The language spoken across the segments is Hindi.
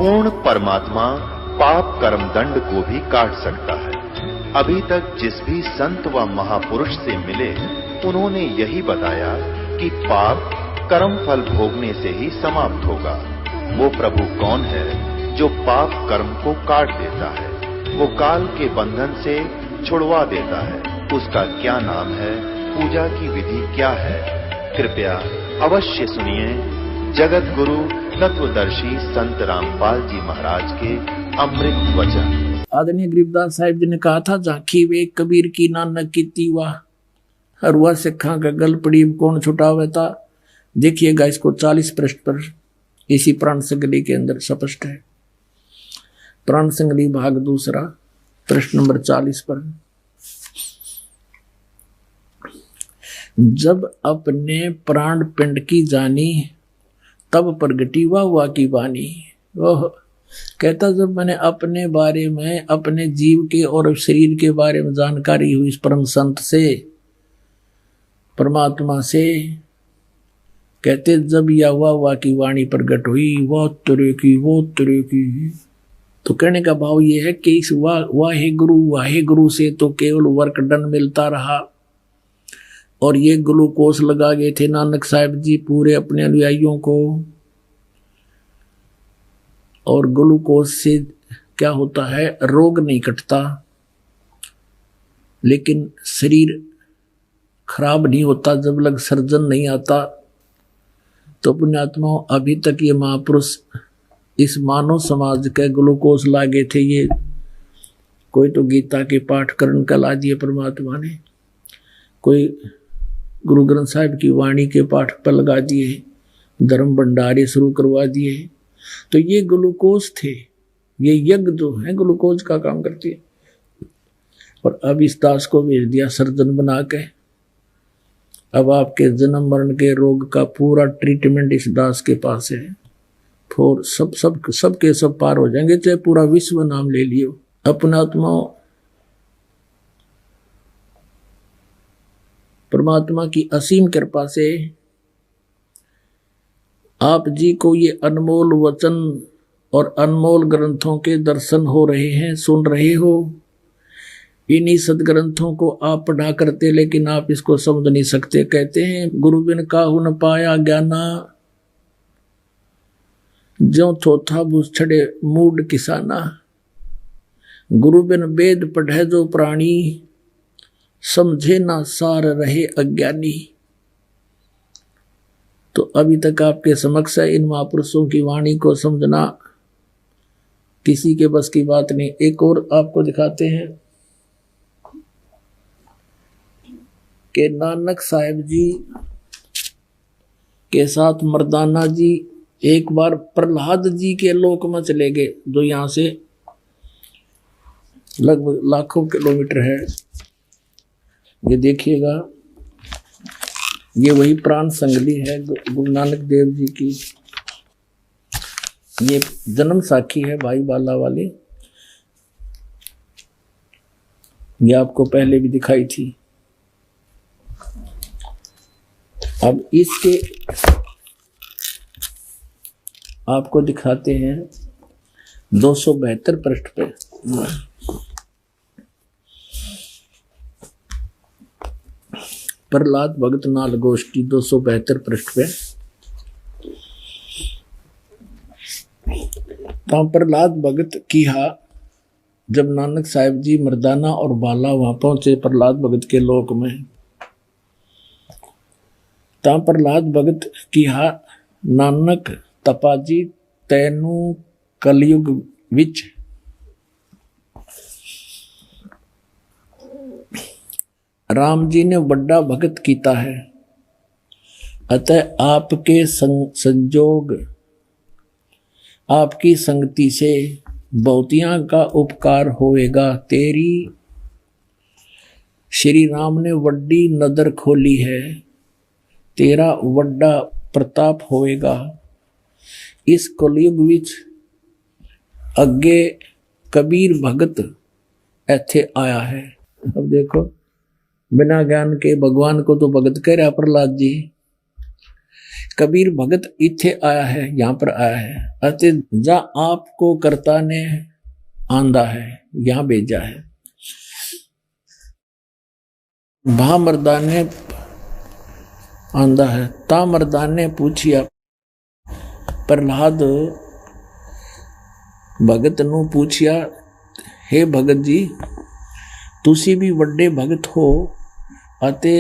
पूर्ण परमात्मा पाप कर्म दंड को भी काट सकता है। अभी तक जिस भी संत व महापुरुष से मिले उन्होंने यही बताया कि पाप कर्म फल भोगने से ही समाप्त होगा। वो प्रभु कौन है जो पाप कर्म को काट देता है, वो काल के बंधन से छुड़वा देता है। उसका क्या नाम है, पूजा की विधि क्या है? कृपया अवश्य सुनिए जगत गुरु तत्वदर्शी संत रामपाल जी महाराज के अमृत वचन। आदरणीय गरीबदास साहिब जी ने कहा था, झांकी वे कबीर की नानक की तीवा, हरुआ सिखा का गल पड़ी कौन छुटावे था। देखिएगा इसको 40 पृष्ठ पर इसी प्राण संगली के अंदर स्पष्ट है। प्राण संगली भाग दूसरा प्रश्न नंबर 40 पर, जब अपने प्राण पिंड की जानी तब प्रगटी हुआ की वाणी। ओह, कहता जब मैंने अपने बारे में, अपने जीव के और शरीर के बारे में जानकारी हुई इस परम संत से, परमात्मा से, कहते जब यह हुआ की वाणी प्रकट हुई, वो तरह की। तो कहने का भाव ये है कि इस वाहे गुरु से तो केवल वर्क डन मिलता रहा और ये ग्लूकोस लगा गए थे नानक साहिब जी पूरे अपने अनुयायियों को। और ग्लूकोस से क्या होता है, रोग नहीं कटता, लेकिन शरीर खराब नहीं होता जब लग सर्जन नहीं आता। तो पुण्यात्मा अभी तक ये महापुरुष इस मानव समाज के ग्लूकोस लागे थे। ये कोई तो गीता के पाठ करण का ला दिए परमात्मा ने, कोई गुरु ग्रंथ साहिब की वाणी के पाठ पर लगा दिए, धर्म भंडारे शुरू करवा दिए। तो ये ग्लूकोज थे, ये यज्ञ जो है ग्लूकोज का काम करती है। और अब इस दास को भेज दिया सर्जन बना के। अब आपके जन्म मरण के रोग का पूरा ट्रीटमेंट इस दास के पास है। फिर सब के सब पार हो जाएंगे, चाहे पूरा विश्व नाम ले लियो। अपना आत्मा परमात्मा की असीम कृपा से आप जी को ये अनमोल वचन और अनमोल ग्रंथों के दर्शन हो रहे हैं, सुन रहे हो। इन्हीं सदग्रंथों को आप पढ़ा करते, लेकिन आप इसको समझ नहीं सकते। कहते हैं गुरु बिन काहू न पाया ज्ञाना, ज्यों थोथा बुझ छड़े मूड किसाना। गुरु बिन वेद पढ़े जो प्राणी, समझे ना सार रहे अज्ञानी। तो अभी तक आपके समक्ष है, इन महापुरुषों की वाणी को समझना किसी के बस की बात नहीं। एक और आपको दिखाते हैं कि नानक साहिब जी के साथ मर्दाना जी एक बार प्रहलाद जी के लोक में चले गए, जो यहाँ से लगभग लाखों किलोमीटर है। ये देखिएगा, ये वही प्राण संगली है गुरु नानक देव जी की। ये जन्म साखी है भाई बाला वाली, ये आपको पहले भी दिखाई थी। अब इसके आपको दिखाते हैं 272 पृष्ठ पे। प्रहलाद भगत नाल गोष्ठी 272 पृष्ठ पे। तो प्रहलाद भगत किहा, जब नानक साहिब जी मर्दाना और बाला वहां पहुंचे प्रहलाद भगत के लोक में, ता प्रहलाद भगत किहा, नानक तपाजी तैनू कलयुग विच राम जी ने बड़ा भगत कीता है। अतः आपके संजोग, आपकी संगति से बहुतियां का उपकार होएगा। तेरी श्री राम ने वड्डी नदर खोली है, तेरा वड्डा प्रताप होएगा। इस कलयुग विच अगे कबीर भगत ऐथे आया है। अब देखो, बिना ज्ञान के भगवान को तो भगत कह रहा प्रहलाद जी, कबीर भगत इथे आया है, यहाँ पर आया है, अते जा आपको कर्ता ने आंदा है, यहाँ भेजा है। भा मर्दान ने आंदा है, ता मर्दान ने पूछिया, प्रहलाद भगत नू पूछिया, हे भगत जी तुसी भी वड्डे भगत हो अते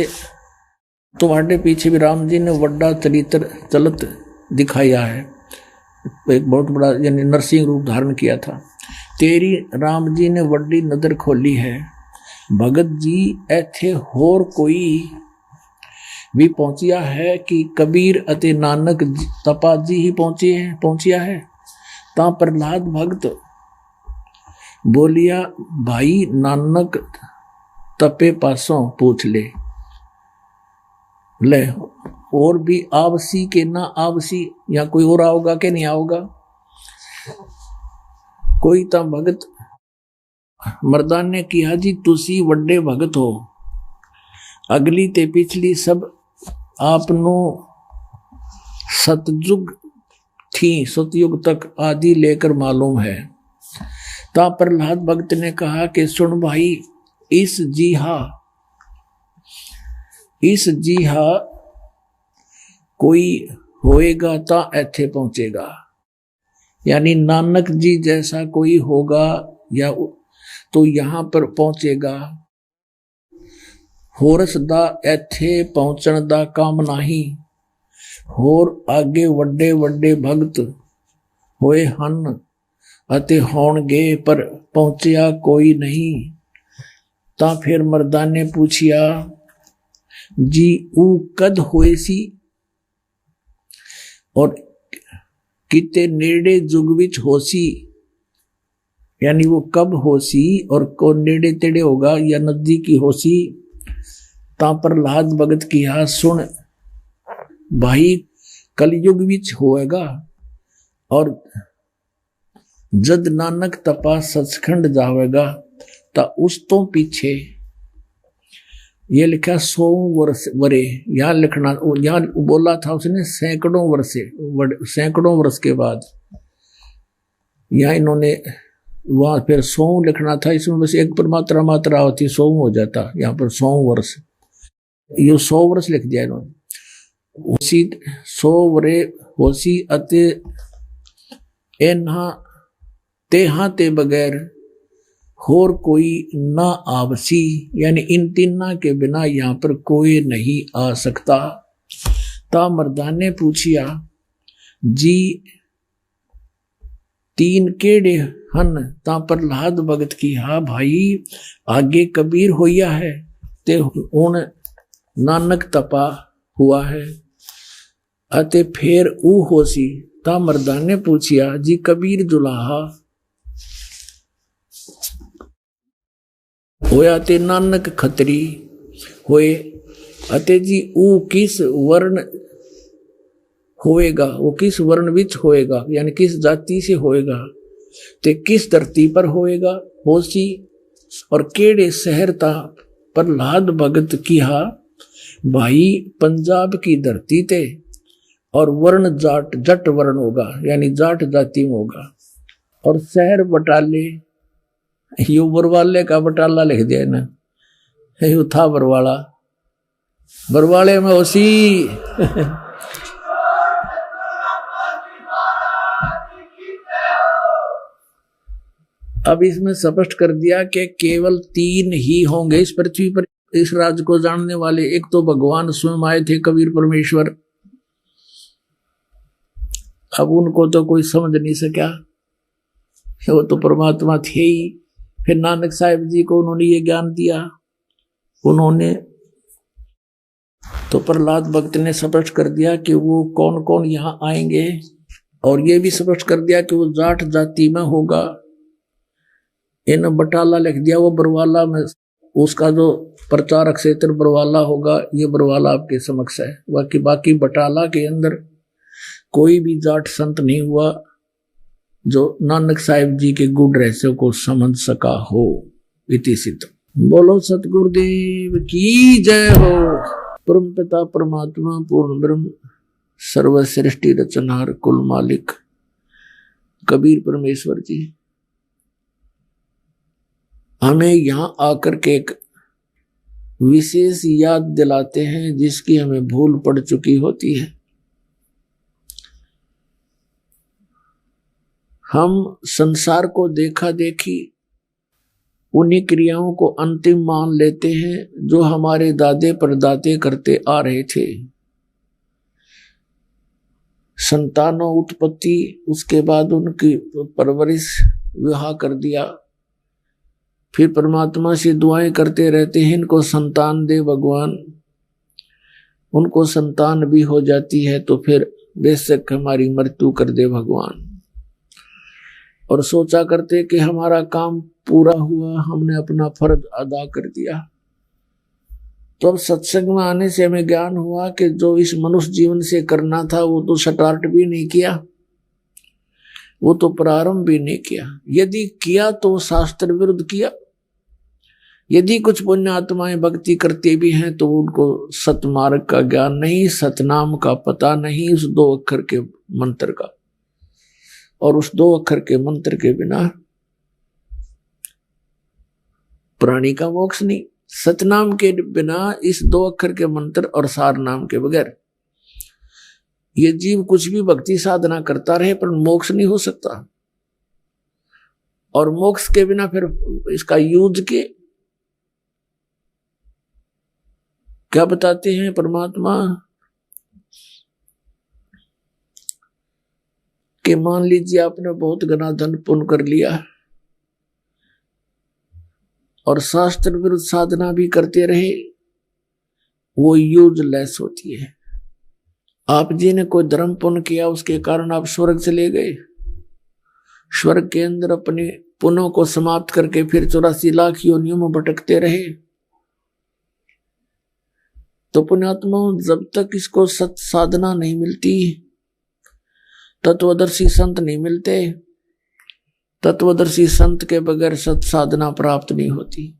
तुम्हारे पीछे भी राम जी ने वड्डा चरित्र चलत दिखाया है, एक बहुत बड़ा यानी नरसिंह रूप धारण किया था। तेरी राम जी ने वड्डी नजर खोली है। भगत जी ऐथे होर कोई भी पहुंचिया है कि कबीर अते नानक तपा जी ही पहुंचिया है। ता प्रहलाद भगत बोलिया, भाई नानक तपे पासों पूछ ले और भी आवसी के ना आवसी, या कोई और आओगा के नहीं आओगा। कोई ता भगत मर्दान ने किया, जी तुसी वड्डे भगत हो, अगली ते पिछली सब आपनो सतयुग थी, सतयुग तक आदि लेकर मालूम है। ता प्रहलाद भगत ने कहा कि सुन भाई, इस जीहा कोई होएगा ता ऐथे पहुंचेगा, यानी नानक जी जैसा कोई होगा या तो यहां पर पहुंचेगा। होरस दा ऐथे पहुंचण दा काम नहीं, होर आगे वड्डे वड्डे भगत होए हन अते होणगे, पर पहुंचिया कोई नहीं। ता फिर मर्दान ने पूछिया, जी ऊ कद होए सी और किते नेड़े जुग विच होसी, यानी वो कब होसी और को नेड़े तेड़े होगा या नजदीकी होसी। ता प्रहलाद भगत किया, सुन भाई कलयुग विच होएगा और जद नानक तपा सचखंड जावेगा ता उस तो पीछे ये लिखा 100 वर्ष वरे, यहां लिखना, यहां बोला था उसने सैकड़ों वर्ष के बाद, यहां इन्होंने वहां फिर 100 लिखना था, इसमें बस एक पर मात्रा होती 100 हो जाता, यहाँ पर 100 वर्ष, ये 100 वर्ष लिख दिया इन्होंने। उसी 100 वरे होसी अते एना तेहा ते बगैर होर कोई ना आवसी, यानी इन तीना के बिना यहां पर कोई नहीं आ सकता। ता मर्दान ने पूछिया, जी तीन केड़े हन। ता प्रहलाद भगत की, हा भाई आगे कबीर होया है ते हुण नानक तपा हुआ है अते फिर ऊ होसी। ता मर्दान ने पूछिया, जी कबीर दुलाहा होया ते नानक खतरी होए अते जी ऊ किस वर्ण होएगा, वो किस वर्ण विच होएगा, यानी किस जाति से होएगा, ते किस धरती पर होएगा होसी और केड़े शहर ता। प्रहलाद भगत किहा, भाई पंजाब की धरती ते और वर्ण जाट जट वर्ण होगा, यानी जाट जाति में होगा, और शहर बटाले, यू बरवाले का बटाला लिख दिया ना, यू था बरवाला, बरवाले में होसी। अब इसमें स्पष्ट कर दिया कि केवल 3 ही होंगे इस पृथ्वी पर इस राज को जानने वाले। एक तो भगवान स्वयं आए थे, कबीर परमेश्वर, अब उनको तो कोई समझ नहीं सका, वो तो परमात्मा थे ही। फिर नानक साहिब जी को उन्होंने ये ज्ञान दिया, उन्होंने तो प्रहलाद भक्त ने स्पष्ट कर दिया कि वो कौन कौन यहाँ आएंगे, और ये भी स्पष्ट कर दिया कि वो जाट जाति में होगा। इन बटाला लिख दिया, वो बरवाला में, उसका जो प्रचारक क्षेत्र बरवाला होगा, ये बरवाला आपके समक्ष है। बाकी बटाला के अंदर कोई भी जाट संत नहीं हुआ जो नानक साहिब जी के गुण रहस्य को समझ सका हो। इति सिद्ध। बोलो सतगुरुदेव की जय हो। परम पिता परमात्मा पूर्ण ब्रह्म सर्व सृष्टि रचनहार कुल मालिक कबीर परमेश्वर जी हमें यहां आकर के एक विशेष याद दिलाते हैं जिसकी हमें भूल पड़ चुकी होती है। हम संसार को देखा देखी उन्हीं क्रियाओं को अंतिम मान लेते हैं जो हमारे दादे परदादे करते आ रहे थे। संतानों उत्पत्ति, उसके बाद उनकी परवरिश, विवाह कर दिया, फिर परमात्मा से दुआएं करते रहते हैं इनको संतान दे भगवान। उनको संतान भी हो जाती है तो फिर बेशक हमारी मृत्यु कर दे भगवान। और सोचा करते कि हमारा काम पूरा हुआ, हमने अपना फर्ज अदा कर दिया। तो अब सत्संग में आने से हमें ज्ञान हुआ कि जो इस मनुष्य जीवन से करना था वो तो स्टार्ट भी नहीं किया, वो तो प्रारंभ भी नहीं किया। यदि किया तो शास्त्र विरुद्ध किया। यदि कुछ पुण्य आत्माएं भक्ति करते भी हैं तो उनको सतमार्ग का ज्ञान नहीं, सतनाम का पता नहीं, उस 2 अक्षर के मंत्र का। और उस 2 अक्षर के मंत्र के बिना प्राणी का मोक्ष नहीं। सतनाम के बिना, इस 2 अक्षर के मंत्र और सार नाम के बगैर ये जीव कुछ भी भक्ति साधना करता रहे पर मोक्ष नहीं हो सकता। और मोक्ष के बिना फिर इसका यूज के क्या बताते हैं परमात्मा कि मान लीजिए आपने बहुत घना धन पुण्य कर लिया और शास्त्र विरुद्ध साधना भी करते रहे, वो यूजलेस होती है। आप जी ने कोई धर्म पुण्य किया, उसके कारण आप स्वर्ग चले गए, स्वर्ग के अंदर अपने पुण्यों को समाप्त करके फिर 84 लाख योनियों में भटकते रहे। तो पुण्यात्मा जब तक इसको सत साधना नहीं मिलती, तत्वदर्शी संत नहीं मिलते, तत्वदर्शी संत के बगैर सत साधना प्राप्त नहीं होती।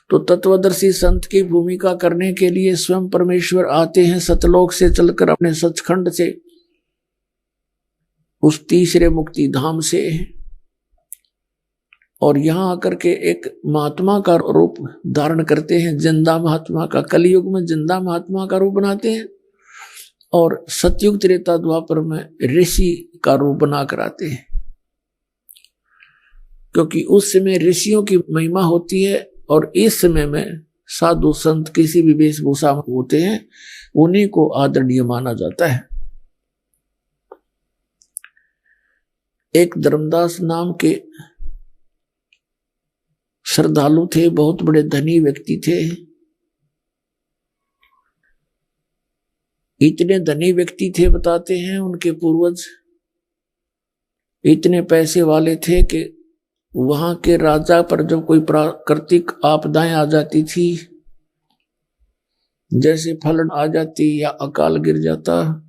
तो तत्वदर्शी संत की भूमिका करने के लिए स्वयं परमेश्वर आते हैं सतलोक से चलकर, अपने सचखंड से, उस तीसरे मुक्ति धाम से, और यहां आकर के एक महात्मा का रूप धारण करते हैं, जिंदा महात्मा का। कलयुग में जिंदा महात्मा का रूप बनाते हैं और सतयुग त्रेता द्वापर में ऋषि का रूप बना कर आते हैं, क्योंकि उस समय ऋषियों की महिमा होती है और इस समय में साधु संत किसी भी वेशभूषा में होते हैं, उन्हीं को आदरणीय माना जाता है। एक धर्मदास नाम के श्रद्धालु थे, बहुत बड़े धनी व्यक्ति थे। इतने धनी व्यक्ति थे, बताते हैं उनके पूर्वज इतने पैसे वाले थे कि वहां के राजा पर जब कोई प्राकृतिक आपदाएं आ जाती थी, जैसे फ्लड आ जाती या अकाल गिर जाता,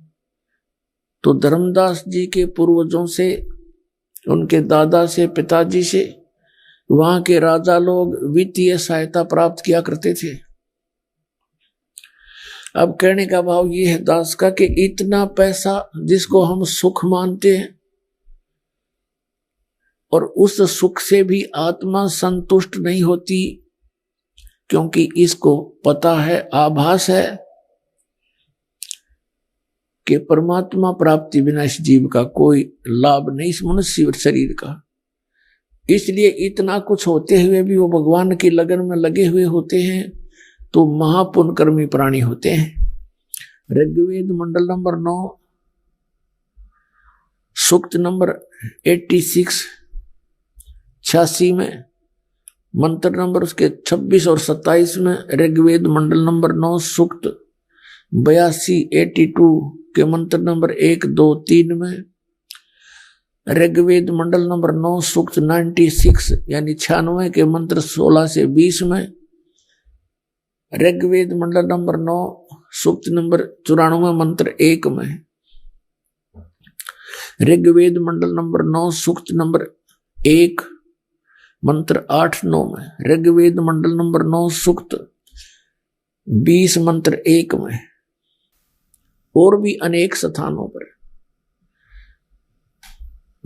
तो धर्मदास जी के पूर्वजों से, उनके दादा से, पिताजी से वहां के राजा लोग वित्तीय सहायता प्राप्त किया करते थे। अब कहने का भाव ये है दास का कि इतना पैसा जिसको हम सुख मानते हैं, और उस सुख से भी आत्मा संतुष्ट नहीं होती, क्योंकि इसको पता है, आभास है कि परमात्मा प्राप्ति बिना इस जीव का कोई लाभ नहीं, इस मनुष्य शरीर का। इसलिए इतना कुछ होते हुए भी वो भगवान की लगन में लगे हुए होते हैं, तो महापुण्यकर्मी प्राणी होते हैं। ऋग्वेद मंडल नंबर 9 सूक्त नंबर 86 में, मंत्र नंबर उसके 26 और 27 में, ऋग्वेद मंडल नंबर 9 सूक्त 82 के मंत्र नंबर 1, 2, 3 में, ऋग्वेद मंडल नंबर 9 सूक्त 96 यानी 96 के मंत्र 16 से 20 में, ऋग्वेद मंडल नंबर 9 सूक्त नंबर 94 मंत्र 1 में, ऋग्वेद मंडल नंबर 9 सूक्त नंबर 1 मंत्र 8-9 में, ऋग्वेद मंडल नंबर 9 सूक्त 20 मंत्र 1 में, और भी अनेक स्थानों पर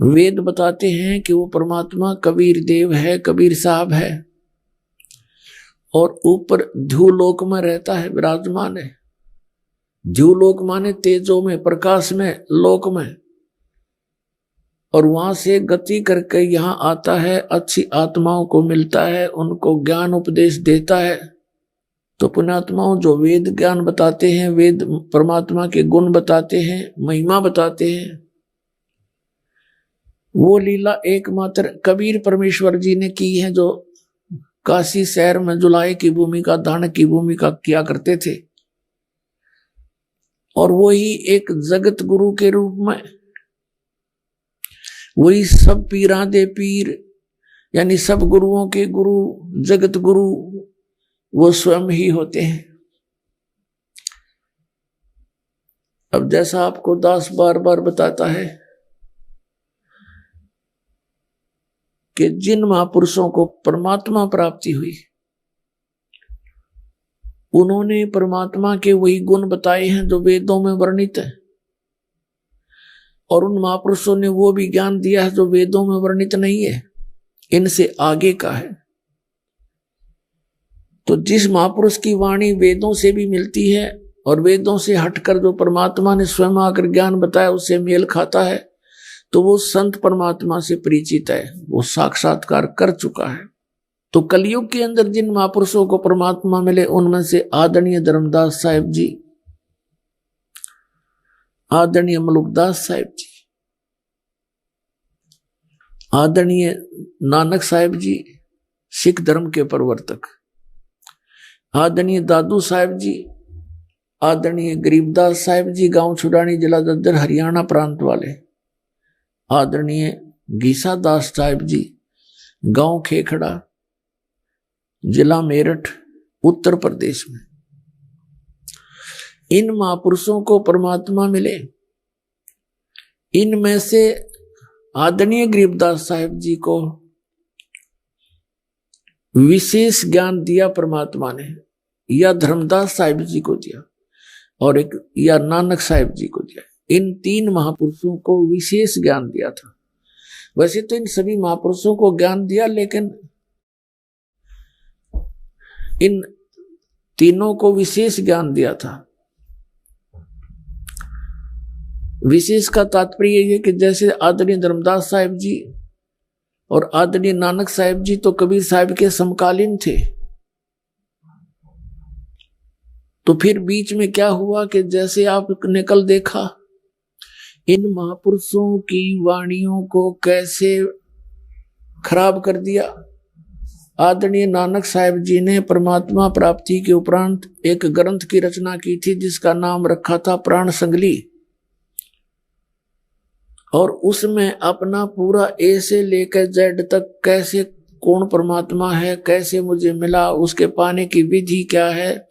वेद बताते हैं कि वो परमात्मा कबीर देव है, कबीर साहब है, और ऊपर ध्युलोक में रहता है, विराजमान है। ध्युलोक माने तेजो में, प्रकाश में, लोक में, और वहां से गति करके यहां आता है, अच्छी आत्माओं को मिलता है, उनको ज्ञान उपदेश देता है। तो पुण्यात्माओं जो वेद ज्ञान बताते हैं, वेद परमात्मा के गुण बताते हैं, महिमा बताते हैं, वो लीला एकमात्र कबीर परमेश्वर जी ने की है, जो काशी शहर में जुलाई की भूमिका, दान की भूमिका किया करते थे। और वही एक जगत गुरु के रूप में, वही सब पीरा दे पीर, यानी सब गुरुओं के गुरु, जगत गुरु वो स्वयं ही होते हैं। अब जैसा आपको दास बार बार बताता है कि जिन महापुरुषों को परमात्मा प्राप्ति हुई, उन्होंने परमात्मा के वही गुण बताए हैं जो वेदों में वर्णित है, और उन महापुरुषों ने वो भी ज्ञान दिया है जो वेदों में वर्णित नहीं है, इनसे आगे का है। तो जिस महापुरुष की वाणी वेदों से भी मिलती है और वेदों से हटकर जो परमात्मा ने स्वयं आकर ज्ञान बताया उससे मेल खाता है, तो वो संत परमात्मा से परिचित है, वो साक्षात्कार कर चुका है। तो कलयुग के अंदर जिन महापुरुषों को परमात्मा मिले, उनमें से आदरणीय धर्मदास साहिब जी, आदरणीय मलुकदास साहिब जी, आदरणीय नानक साहिब जी सिख धर्म के प्रवर्तक, आदरणीय दादू साहिब जी, आदरणीय गरीबदास साहिब जी गांव छुड़ानी जिला दद्दर हरियाणा प्रांत वाले, आदरणीय गीसा दास साहिब जी गांव खेखड़ा जिला मेरठ उत्तर प्रदेश में। इन महापुरुषों को परमात्मा मिले। इनमें से आदरणीय गरीबदास साहिब जी को विशेष ज्ञान दिया परमात्मा ने, या धर्मदास साहिब जी को दिया, और एक या नानक साहिब जी को दिया। इन तीन महापुरुषों को विशेष ज्ञान दिया था। वैसे तो इन सभी महापुरुषों को ज्ञान दिया, लेकिन इन तीनों को विशेष ज्ञान दिया था। विशेष का तात्पर्य यह है कि जैसे आदरणीय धर्मदास साहिब जी और आदरणीय नानक साहिब जी तो कबीर साहिब के समकालीन थे, तो फिर बीच में क्या हुआ कि जैसे आपने कल देखा, इन महापुरुषों की वाणियों को कैसे खराब कर दिया। आदरणीय नानक साहिब जी ने परमात्मा प्राप्ति के उपरांत एक ग्रंथ की रचना की थी जिसका नाम रखा था प्राण संगली, और उसमें अपना पूरा ए से लेकर जेड तक कैसे कौन परमात्मा है, कैसे मुझे मिला, उसके पाने की विधि क्या है,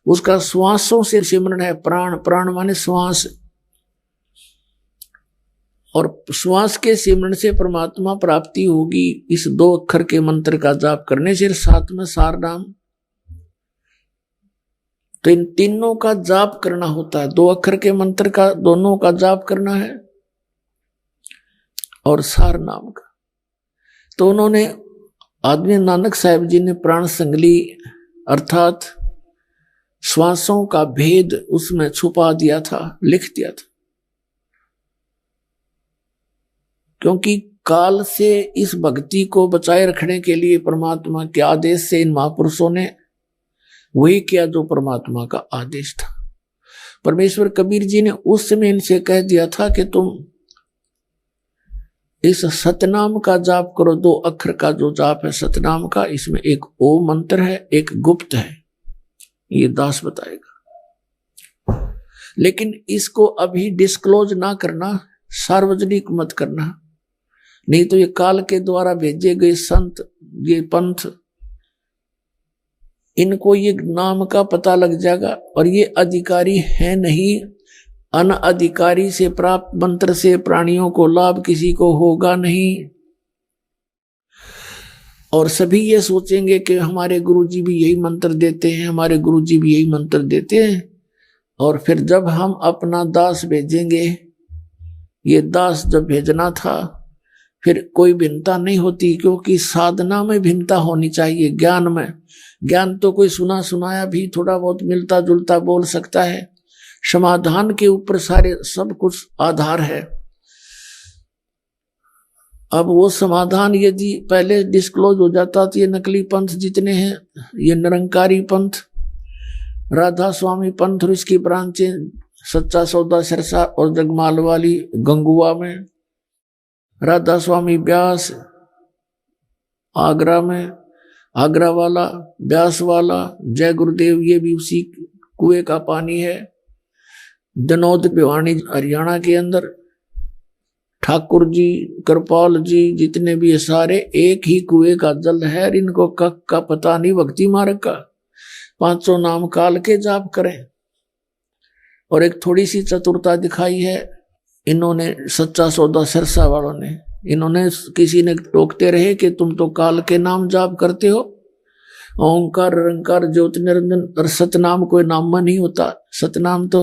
उसका श्वासों से सिमरन है। प्राण, प्राण माने श्वास, और श्वास के सिमरन से परमात्मा प्राप्ति होगी इस 2 अक्षर के मंत्र का जाप करने से, साथ में सार नाम। तो इन तीनों का जाप करना होता है, 2 अक्षर के मंत्र का दोनों का जाप करना है, और सार नाम का। तो उन्होंने आदरणीय नानक साहिब जी ने प्राण संगली अर्थात श्वासों का भेद उसमें छुपा दिया था, लिख दिया था। क्योंकि काल से इस भक्ति को बचाए रखने के लिए परमात्मा के आदेश से इन महापुरुषों ने वही किया जो परमात्मा का आदेश था। परमेश्वर कबीर जी ने उस समय इनसे कह दिया था कि तुम इस सतनाम का जाप करो। 2 अक्षर का जो जाप है सतनाम का, इसमें एक ओम मंत्र है, एक गुप्त है, ये दास बताएगा। लेकिन इसको अभी डिस्क्लोज ना करना, सार्वजनिक मत करना, नहीं तो ये काल के द्वारा भेजे गए संत, ये पंथ, इनको ये नाम का पता लग जाएगा और ये अधिकारी है नहीं। अनअधिकारी से प्राप्त मंत्र से प्राणियों को लाभ किसी को होगा नहीं। और सभी ये सोचेंगे कि हमारे गुरुजी भी यही मंत्र देते हैं, हमारे गुरुजी भी यही मंत्र देते हैं, और फिर जब हम अपना दास भेजेंगे, ये दास जब भेजना था, फिर कोई भिन्नता नहीं होती, क्योंकि साधना में भिन्नता होनी चाहिए। ज्ञान में, ज्ञान तो कोई सुना सुनाया भी थोड़ा बहुत मिलता जुलता बोल सकता है, समाधान के ऊपर सारे सब कुछ आधार है। अब वो समाधान यदि पहले डिस्क्लोज हो जाता तो ये नकली पंथ जितने हैं, ये निरंकारी पंथ, राधा स्वामी पंथ और इसकी ब्रांचें, सच्चा सौदा सिरसा और जगमाल वाली गंगुआ में, राधा स्वामी ब्यास आगरा में, आगरा वाला ब्यास वाला जय गुरुदेव, ये भी उसी कुएं का पानी है। दनौद भिवानी हरियाणा के अंदर, ठाकुर जी, कृपाल जी, जितने भी ये सारे एक ही कुएं का जल है। इनको कक का पता नहीं, भक्ति मार्ग का 500 नाम काल के जाप करें। और एक थोड़ी सी चतुरता दिखाई है इन्होंने, सच्चा सौदा सिरसा वालों ने। इन्होंने, किसी ने टोकते रहे कि तुम तो काल के नाम जाप करते हो, ओंकार निरंकार ज्योति निरंजन, और सतनाम कोई नाम में नहीं होता। सतनाम तो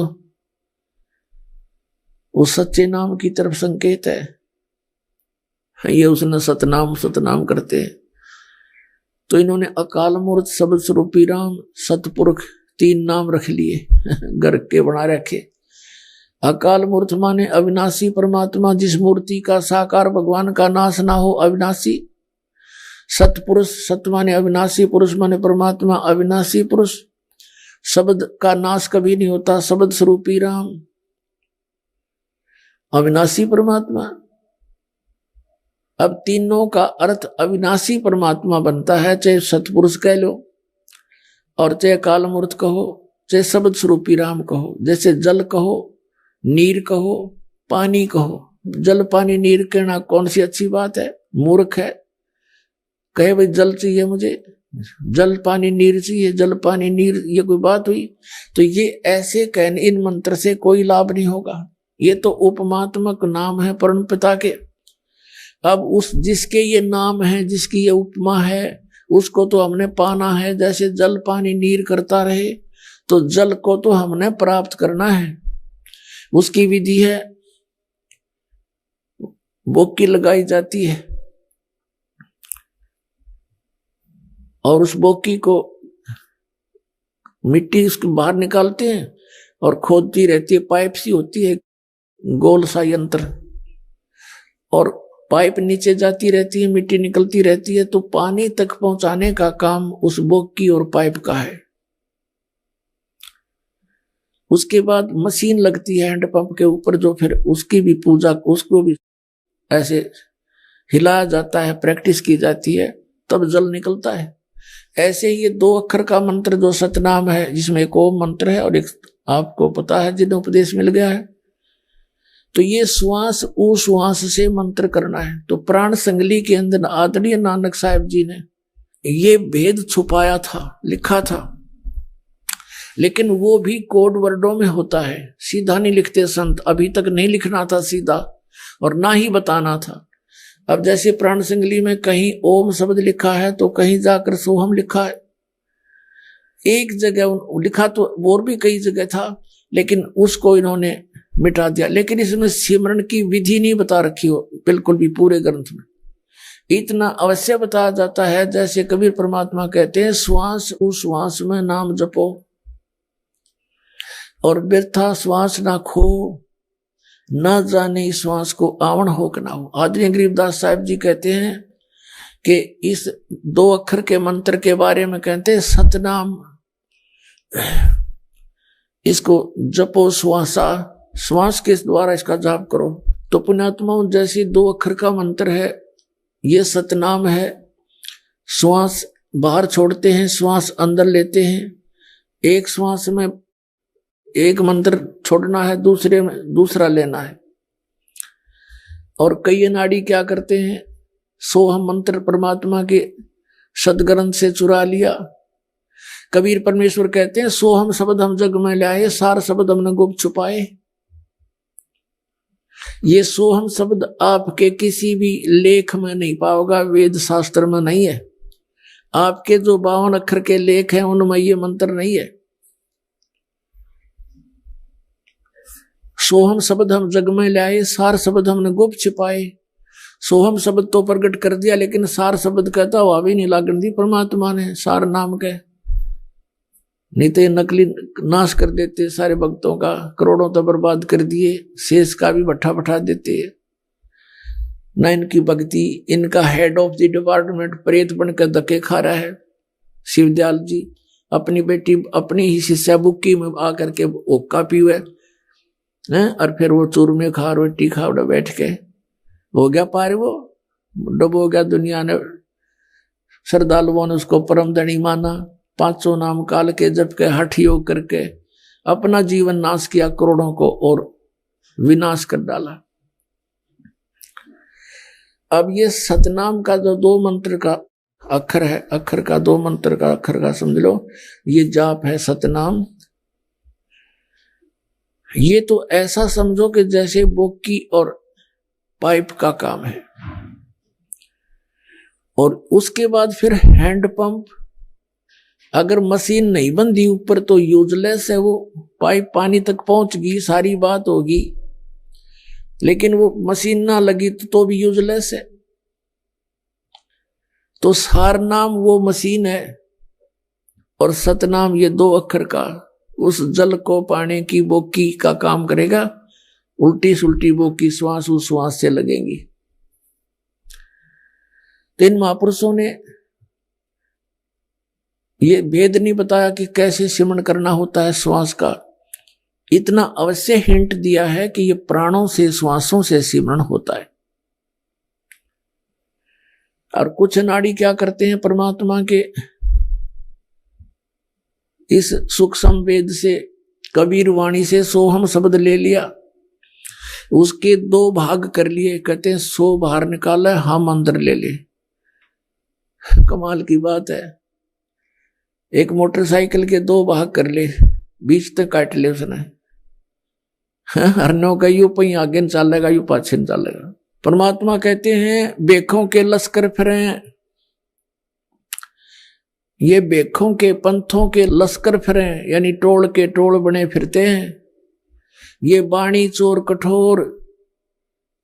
उस सच्चे नाम की तरफ संकेत है। ये उसने सतनाम सतनाम करते हैं। तो इन्होंने अकाल मूर्त, शब्द स्वरूपी राम, सतपुरुष 3 नाम रख लिए, घर के बना रखे। अकाल मूर्त माने अविनाशी परमात्मा, जिस मूर्ति का साकार भगवान का नाश ना हो, अविनाशी। सतपुरुष, सत माने अविनाशी, पुरुष माने परमात्मा, अविनाशी पुरुष। शब्द का नाश कभी नहीं होता, शब्द स्वरूपी राम, अविनाशी परमात्मा। अब तीनों का अर्थ अविनाशी परमात्मा बनता है, चाहे सतपुरुष कह लो और चाहे काल मूर्त कहो, चाहे शब्द स्वरूपी राम कहो। जैसे जल कहो, नीर कहो, पानी कहो। जल पानी नीर कहना कौन सी अच्छी बात है? मूर्ख है कहे भाई जल चाहिए मुझे, जल पानी नीर चाहिए, जल पानी नीर, ये कोई बात हुई? तो ये ऐसे कहने, इन मंत्र से कोई लाभ नहीं होगा। ये तो उपमात्मक नाम है परम पिता के। अब उस जिसके ये नाम है, जिसकी ये उपमा है, उसको तो हमने पाना है। जैसे जल पानी नीर करता रहे, तो जल को तो हमने प्राप्त करना है। उसकी विधि है, बोकी लगाई जाती है और उस बोकी को मिट्टी उसके बाहर निकालते हैं और खोदती रहती है, पाइप सी होती है, गोल सा यंत्र, और पाइप नीचे जाती रहती है, मिट्टी निकलती रहती है। तो पानी तक पहुंचाने का काम उस बोकी और पाइप का है। उसके बाद मशीन लगती है हैंडपंप के ऊपर, जो फिर उसकी भी पूजा, उसको भी ऐसे हिलाया जाता है, प्रैक्टिस की जाती है, तब जल निकलता है। ऐसे ही ये 2 अक्षर का मंत्र जो सतनाम है, जिसमें एक ओम मंत्र है और एक आपको पता है जिन्हें उपदेश मिल गया है, तो ये श्वास उश्वास से मंत्र करना है। तो प्राण संगली के अंदर आदरणीय नानक साहब जी ने ये भेद छुपाया था, लिखा था, लेकिन वो भी कोड वर्डों में होता है, सीधा नहीं लिखते संत। अभी तक नहीं लिखना था सीधा और ना ही बताना था। अब जैसे प्राण संगली में कहीं ओम शब्द लिखा है तो कहीं जाकर सोहम लिखा है। एक जगह लिखा तो और भी कई जगह था, लेकिन उसको इन्होंने मिटा दिया। लेकिन इसमें सिमरन की विधि नहीं बता रखी हो बिल्कुल भी पूरे ग्रंथ में। इतना अवश्य बताया जाता है, जैसे कबीर परमात्मा कहते हैं, श्वास उश्वास में नाम जपो और व्यर्था श्वास ना खो, ना जाने श्वास को आवण हो कि ना हो। आदरणीय गरीबदास साहब जी कहते हैं कि इस 2 अक्षर के मंत्र के बारे में कहते हैं, सतनाम, इसको जपो श्वासा, श्वास के द्वारा इसका जाप करो। तो पुण्यात्माओं, जैसे 2 अक्षर का मंत्र है, ये सतनाम है। श्वास बाहर छोड़ते हैं, श्वास अंदर लेते हैं। एक श्वास में एक मंत्र छोड़ना है, दूसरे में दूसरा लेना है। और कई नाड़ी क्या करते हैं, सोहम मंत्र परमात्मा के सदग्रंथ से चुरा लिया। कबीर परमेश्वर कहते हैं, सोहम शब्द हम जग में लाए, सार शब्द हमने गुप्त छुपाए। ये सोहम शब्द आपके किसी भी लेख में नहीं पाओगा, वेद शास्त्र में नहीं है। आपके जो 52 अक्षर के लेख हैं उनमें ये मंत्र नहीं है। सोहम शब्द हम जग में लाए, सार शब्द हमने गुप्त छिपाए। सोहम शब्द तो प्रकट कर दिया, लेकिन सार शब्द कहता हुआ भी नहीं लागण दी परमात्मा ने सार नाम के। नहीं तो नकली नाश कर देते सारे भक्तों का, करोड़ों तो बर्बाद कर दिए, शेष का भी भट्ठा बैठा देते हैं ना। इनकी भक्ति, इनका हेड ऑफ द डिपार्टमेंट प्रेत बनकर धक्के खा रहा है। शिवदयाल जी अपनी बेटी अपनी ही शिष्या बुक्की में आकर के ओक्का पीवे और फिर वो चूरमे खा, रोटी खा, बैठ के हो गया पार, वो डुबो गया दुनिया ने। श्रद्धालुओं ने उसको परम धनी माना, 500 नाम काल के जप के हठ योग करके अपना जीवन नाश किया, करोड़ों को और विनाश कर डाला। अब ये सतनाम का जो 2 मंत्र का अक्षर है, अक्षर का 2 मंत्र का अक्षर का समझ लो, ये जाप है सतनाम। ये तो ऐसा समझो कि जैसे बोकी और पाइप का काम है, और उसके बाद फिर हैंड पंप। अगर मशीन नहीं बंधी ऊपर तो यूजलेस है वो, पाइप पानी तक पहुंच गई सारी बात होगी, लेकिन वो मशीन ना लगी तो भी यूजलेस है। तो सार नाम वो मशीन है और सतनाम ये 2 अक्षर का उस जल को पाने की बोकी का काम करेगा। उल्टी सुल्टी बोकी श्वास उस श्वास से लगेंगी। तो इन महापुरुषों ने ये भेद नहीं बताया कि कैसे सिमरण करना होता है श्वास का, इतना अवश्य हिंट दिया है कि ये प्राणों से, श्वासों से सिमरण होता है। और कुछ नाड़ी क्या करते हैं, परमात्मा के इस सूक्ष्म वेद से, कबीर वाणी से सोहम शब्द ले लिया, उसके 2 भाग कर लिए, कहते हैं 100 बाहर निकाला, हम अंदर ले ले। कमाल की बात है, एक मोटरसाइकिल के 2 भाग कर ले, बीच तक काट ले उसने। हरनों का यू पही आगे न चलेगा, यू पाछे न चलेगा। परमात्मा कहते हैं बेखों के लश्कर फिरे, ये बेखों के पंथों के लश्कर फिरे, यानी टोल के टोल बने फिरते हैं। ये बाणी चोर कठोर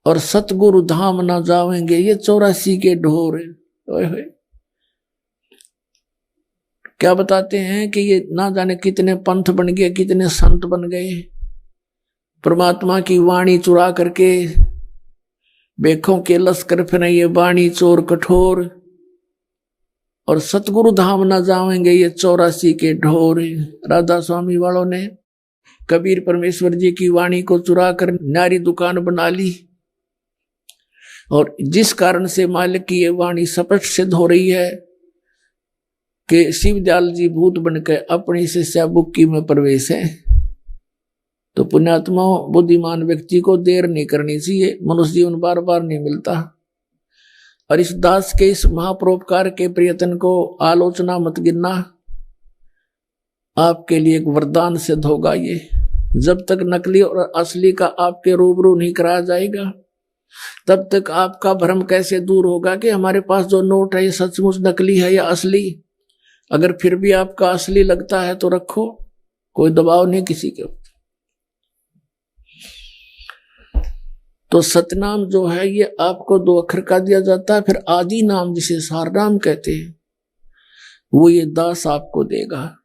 और सतगुरु धाम ना जावेंगे, ये 84 के ढोर। क्या बताते हैं कि ये ना जाने कितने पंथ बन गए, कितने संत बन गए, परमात्मा की वाणी चुरा करके बेखों के लश्कर फिरे, ये बाणी चोर कठोर और सतगुरु धाम ना जावेंगे, ये 84 के ढोर। राधा स्वामी वालों ने कबीर परमेश्वर जी की वाणी को चुरा कर नारी दुकान बना ली, और जिस कारण से मालिक की ये वाणी स्पष्ट सिद्ध हो रही है कि शिवदयाल जी भूत बनकर अपनी शिष्या बुक्की में प्रवेश है। तो पुण्यात्माओं, बुद्धिमान व्यक्ति को देर नहीं करनी चाहिए, मनुष्य जीवन बार बार नहीं मिलता। और इस दास के इस महापरोपकार के प्रयत्न को आलोचना मत गिनना, आपके लिए एक वरदान सिद्ध होगा। ये जब तक नकली और असली का आपके रूबरू नहीं कराया जाएगा, तब तक आपका भ्रम कैसे दूर होगा कि हमारे पास जो नोट है ये सचमुच नकली है या असली। अगर फिर भी आपका असली लगता है तो रखो, कोई दबाव नहीं किसी के ऊपर। तो सतनाम जो है ये आपको 2 अक्षर का दिया जाता है, फिर आदि नाम जिसे सार नाम कहते हैं वो ये दास आपको देगा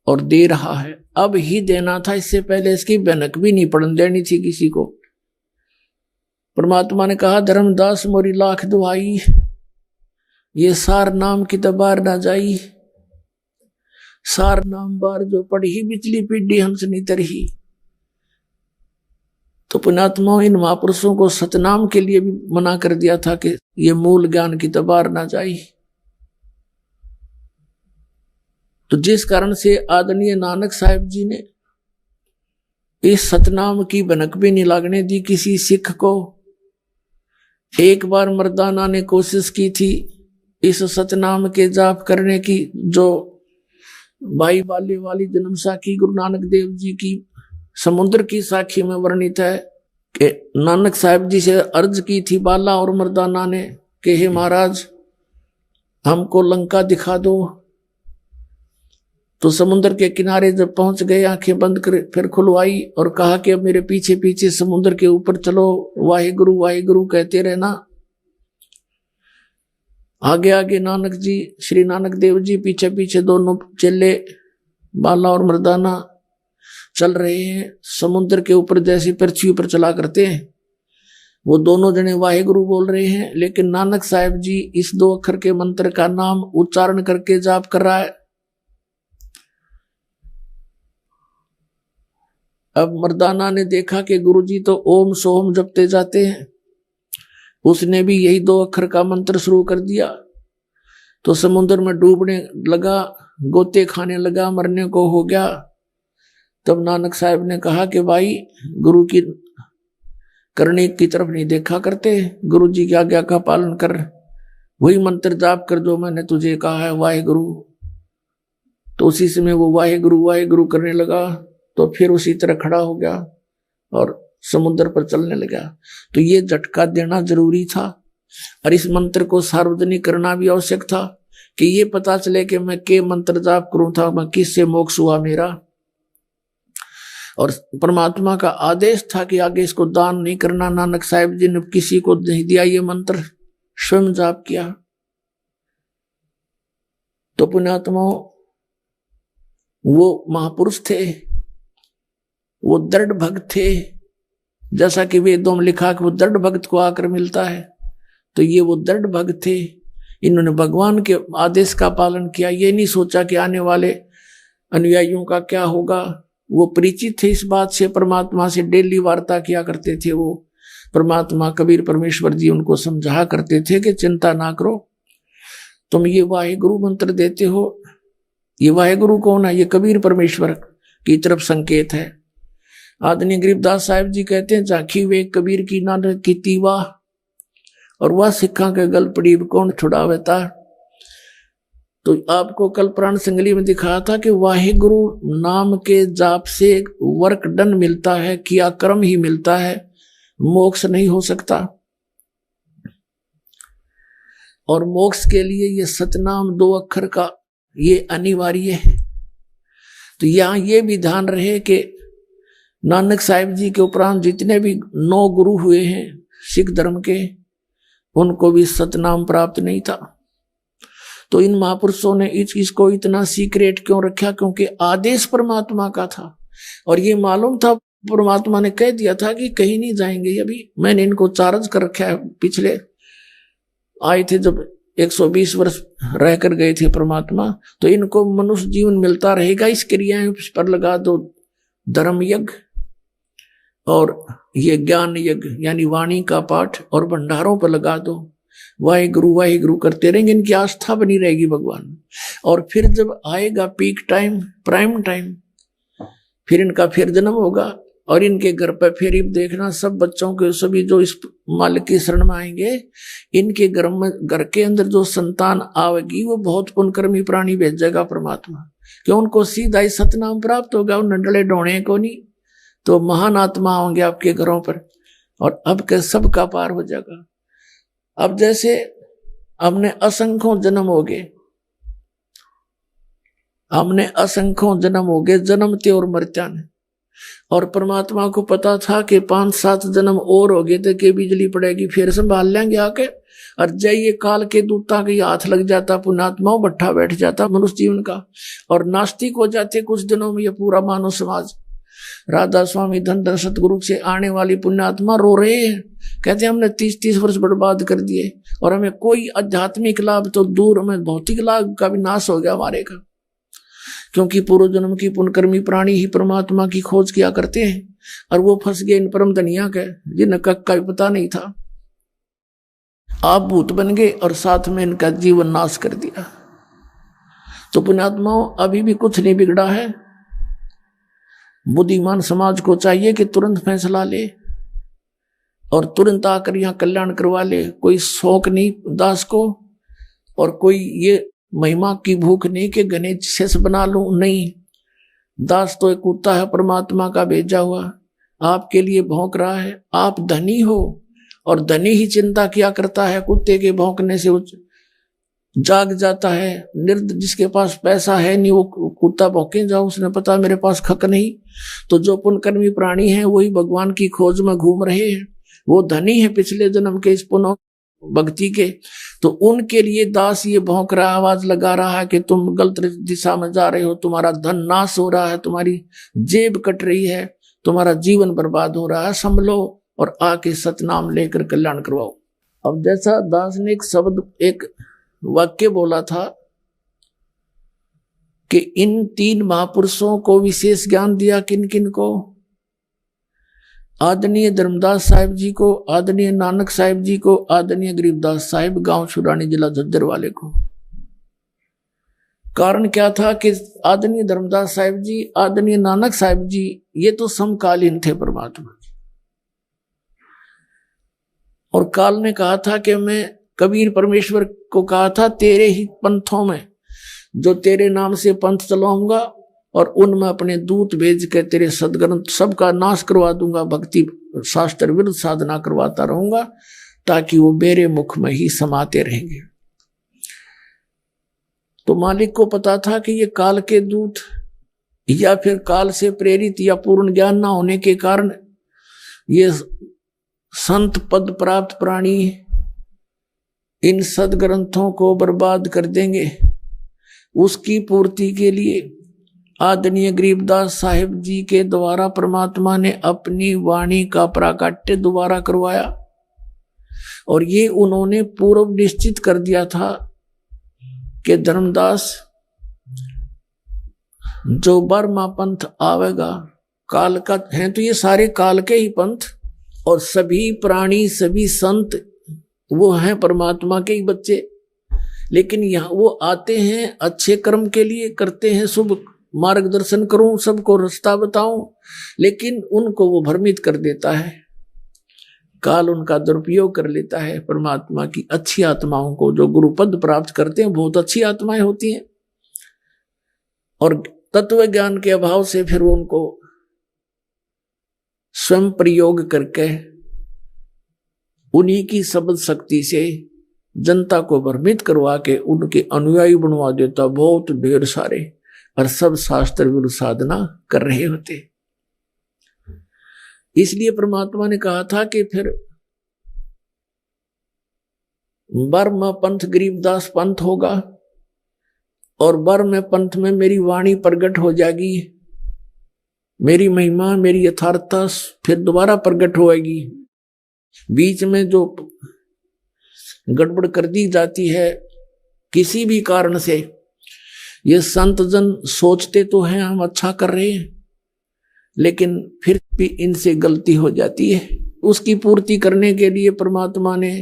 और दे रहा है। अब ही देना था, इससे पहले इसकी भनक भी नहीं पड़न देनी थी किसी को। परमात्मा ने कहा धर्मदास मोरी लाख दुआई, ये सार नाम की दबार ना जाई। सार नाम बार जो पढ़ी बिचली पीढ़ी हमसे नहीं तरही। तो पुण्यात्मा इन महापुरुषों को सतनाम के लिए भी मना कर दिया था कि ये मूल ज्ञान की दबार ना जाई। तो जिस कारण से आदरणीय नानक साहिब जी ने इस सतनाम की भनक भी नहीं लागने दी किसी सिख को। एक बार मर्दाना ने कोशिश की थी इस सतनाम के जाप करने की, जो भाई बाले वाली जन्म साखी गुरु नानक देव जी की समुद्र की साखी में वर्णित है कि नानक साहिब जी से अर्ज की थी बाला और मर्दाना ने कि हे महाराज हमको लंका दिखा दो। तो समुद्र के किनारे जब पहुंच गए, आंखें बंद कर फिर खुलवाई और कहा कि अब मेरे पीछे पीछे समुद्र के ऊपर चलो, वाहिगुरु वाहिगुरु कहते रहना। आगे आगे नानक जी, श्री नानक देव जी, पीछे पीछे दोनों चेले बाला और मर्दाना चल रहे हैं। समुद्र के ऊपर जैसे पृथ्वी पर चला करते हैं, वो दोनों जने वाहिगुरु बोल रहे हैं, लेकिन नानक साहब जी इस 2 अक्षर के मंत्र का नाम उच्चारण करके जाप कर रहा है। अब मर्दाना ने देखा कि गुरुजी तो ओम सोम जपते जाते हैं, उसने भी यही 2 अक्षर का मंत्र शुरू कर दिया। तो समुद्र में डूबने लगा, गोते खाने लगा, मरने को हो गया। तब नानक साहब ने कहा कि भाई गुरु की करने की तरफ नहीं देखा करते, गुरु जी की आज्ञा का पालन कर, वही मंत्र जाप कर जो मैंने तुझे कहा है, वाहिगुरु। तो उसी समय वो वाहिगुरु वाहिगुरु करने लगा, तो फिर उसी तरह खड़ा हो गया और समुद्र पर चलने लगा। तो ये झटका देना जरूरी था और इस मंत्र को सार्वजनिक करना भी आवश्यक था कि ये पता चले कि मैं के मंत्र जाप करूं था, मैं किससे मोक्ष हुआ मेरा। और परमात्मा का आदेश था कि आगे इसको दान नहीं करना। नानक साहब जी ने किसी को नहीं दिया ये मंत्र, स्वयं जाप किया। तो पुण्यात्माओं, वो महापुरुष थे, वो दृढ़ भक्त थे, जैसा कि वेदों में लिखा कि वो दृढ़ भक्त को आकर मिलता है। तो ये वो दृढ़ भक्त थे, इन्होंने भगवान के आदेश का पालन किया। ये नहीं सोचा कि आने वाले अनुयायियों का क्या होगा। वो परिचित थे इस बात से, परमात्मा से डेली वार्ता किया करते थे। वो परमात्मा कबीर परमेश्वर जी उनको समझा करते थे कि चिंता ना करो, तुम ये वाहिगुरु मंत्र देते हो, ये वाहिगुरु कौन है? ये कबीर परमेश्वर की तरफ संकेत है। आदरणीय गरीबदास साहिब जी कहते हैं, झांकी वे कबीर की नानक की तीवा, और वह सिखा के गल पड़ी कौन छुड़ावेता। तो आपको कल प्राण संगली में दिखाया था कि वाहिगुरु नाम के जाप से वर्क डन मिलता है, किया कर्म ही मिलता है, मोक्ष नहीं हो सकता। और मोक्ष के लिए ये सतनाम 2 अक्षर का ये अनिवार्य है। तो यहां ये भी ध्यान रहे कि नानक साहिब जी के उपरांत जितने भी 9 गुरु हुए हैं सिख धर्म के, उनको भी सतनाम प्राप्त नहीं था। तो इन महापुरुषों ने इसको इतना सीक्रेट क्यों रखा? क्योंकि आदेश परमात्मा का था और ये मालूम था, परमात्मा ने कह दिया था कि कहीं नहीं जाएंगे। अभी मैंने इनको चार्ज कर रखा है, पिछले आए थे जब 120 वर्ष रह कर गए थे परमात्मा, तो इनको मनुष्य जीवन मिलता रहेगा। इस क्रियाएं पर लगा दो, धर्म यज्ञ और ये ज्ञान यज्ञ यानी वाणी का पाठ, और भंडारों पर लगा दो, वाहिगुरु वाहिगुरु करते रहेंगे, इनकी आस्था बनी रहेगी भगवान। और फिर जब आएगा पीक टाइम, प्राइम टाइम, फिर इनका फिर जन्म होगा और इनके घर पर फिर देखना सब बच्चों के सभी जो इस मालिक की शरण में आएंगे, इनके घर के अंदर जो संतान आवेगी वो बहुत पुण्यकर्मी प्राणी भेजेगा परमात्मा, क्यों उनको सीधा ही सतनाम प्राप्त होगा, उन डले डोने को नहीं। तो महान आत्मा होंगे आपके घरों पर और अब के सब का पार हो जाएगा। अब जैसे हमने असंख्यों जन्म हो गए, हमने असंख्यों जन्म हो गए, जन्मते और मरत्या ने, और परमात्मा को पता था कि 5-7 जन्म और हो गए थे कि बिजली पड़ेगी, फिर संभाल लेंगे आके। और जय ये काल के दूता के हाथ लग जाता, पुण्यात्माओं भट्ठा बैठ जाता मनुष्य जीवन का, और नास्तिक हो जाते कुछ दिनों में ये पूरा मानव समाज। राधा स्वामी धन धन सतगुरु से आने वाली पुण्यात्मा रो रहे हैं, कहते हैं हमने 30-30 वर्ष बर्बाद कर दिए और हमें कोई आध्यात्मिक लाभ तो दूर, हमें भौतिक लाभ का भी नाश हो गया हमारे का, क्योंकि पूर्व जन्म की पुण्यकर्मी प्राणी ही परमात्मा की खोज किया करते हैं और वो फंस गए इन परम धनिया के, जिन्हें कक का भी पता नहीं था। आप भूत बन गए और साथ में इनका जीवन नाश कर दिया। तो पुण्यात्माओं, अभी भी कुछ नहीं बिगड़ा है। बुद्धिमान समाज को चाहिए कि तुरंत फैसला ले और तुरंत आकर यहाँ कल्याण करवा ले। कोई शौक नहीं दास को, और कोई ये महिमा की भूख नहीं कि घने शेष बना लूं, नहीं। दास तो एक कुत्ता है परमात्मा का भेजा हुआ, आपके लिए भौंक रहा है। आप धनी हो और धनी ही चिंता किया करता है, कुत्ते के भौंकने से जाग जाता है। जिसके पास पैसा है नहीं वो कुत्ता भौंके जाओ, उसने पता मेरे पास खक नहीं। तो जो पुण्यकर्मी प्राणी हैं वही भगवान की खोज में घूम रहे हैं, वो धनी है पिछले जन्म के इस पुण्य भक्ति के। तो उनके लिए दास ये भौंक रहा, आवाज लगा रहा है कि तुम गलत दिशा में जा रहे हो, तुम्हारा धन नाश हो रहा है, तुम्हारी जेब कट रही है, तुम्हारा जीवन बर्बाद हो रहा है, संभलो और आके सतनाम लेकर कल्याण करवाओ। अब जैसा दास ने एक शब्द, एक वाक्य बोला था कि इन 3 महापुरुषों को विशेष ज्ञान दिया, किन किन को? आदरणीय धर्मदास साहिब जी को, आदरणीय नानक साहिब जी को, आदरणीय गरीबदास साहिब, गांव छुरानी, जिला झज्जर वाले को। कारण क्या था कि आदरणीय धर्मदास साहिब जी, आदरणीय नानक साहिब जी, ये तो समकालीन थे परमात्मा। और काल ने कहा था कि मैं, कबीर परमेश्वर को कहा था, तेरे ही पंथों में जो तेरे नाम से पंथ चलाऊंगा और उनमें अपने दूत भेज के तेरे सदग्रंथ सबका नाश करवा दूंगा, भक्ति शास्त्र विरुद्ध साधना करवाता रहूंगा, ताकि वो मेरे मुख में ही समाते रहेंगे। तो मालिक को पता था कि ये काल के दूत या फिर काल से प्रेरित या पूर्ण ज्ञान ना होने के कारण ये संत पद प्राप्त प्राणी इन सदग्रंथों को बर्बाद कर देंगे। उसकी पूर्ति के लिए आदरणीय गरीबदास साहिब जी के द्वारा परमात्मा ने अपनी वाणी का प्राकट्य दोबारा करवाया। और ये उन्होंने पूर्व निश्चित कर दिया था कि धर्मदास जो बर्मा पंथ आवेगा काल का है, तो ये सारे काल के ही पंथ, और सभी प्राणी सभी संत वो हैं परमात्मा के ही बच्चे। लेकिन यहाँ वो आते हैं अच्छे कर्म के लिए, करते हैं शुभ, मार्गदर्शन करूं, सबको रास्ता बताऊं, लेकिन उनको वो भ्रमित कर देता है, काल उनका दुरुपयोग कर लेता है। परमात्मा की अच्छी आत्माओं को जो गुरु पद प्राप्त करते हैं, बहुत अच्छी आत्माएं होती हैं, और तत्व ज्ञान के अभाव से फिर वो उनको स्वयं प्रयोग करके उन्हीं की शब्द शक्ति से जनता को भ्रमित करवा के उनके अनुयायी बनवा देता, बहुत ढेर सारे, और सब शास्त्र विरुद्ध साधना कर रहे होते। इसलिए परमात्मा ने कहा था कि फिर बर्म पंथ गरीबदास पंथ होगा, और बर्म पंथ में मेरी वाणी प्रकट हो जाएगी, मेरी महिमा, मेरी यथार्थता फिर दोबारा प्रकट होएगी। बीच में जो गड़बड़ कर दी जाती है किसी भी कारण से, ये संत जन सोचते तो हैं हम अच्छा कर रहे हैं, लेकिन फिर भी इनसे गलती हो जाती है। उसकी पूर्ति करने के लिए परमात्मा ने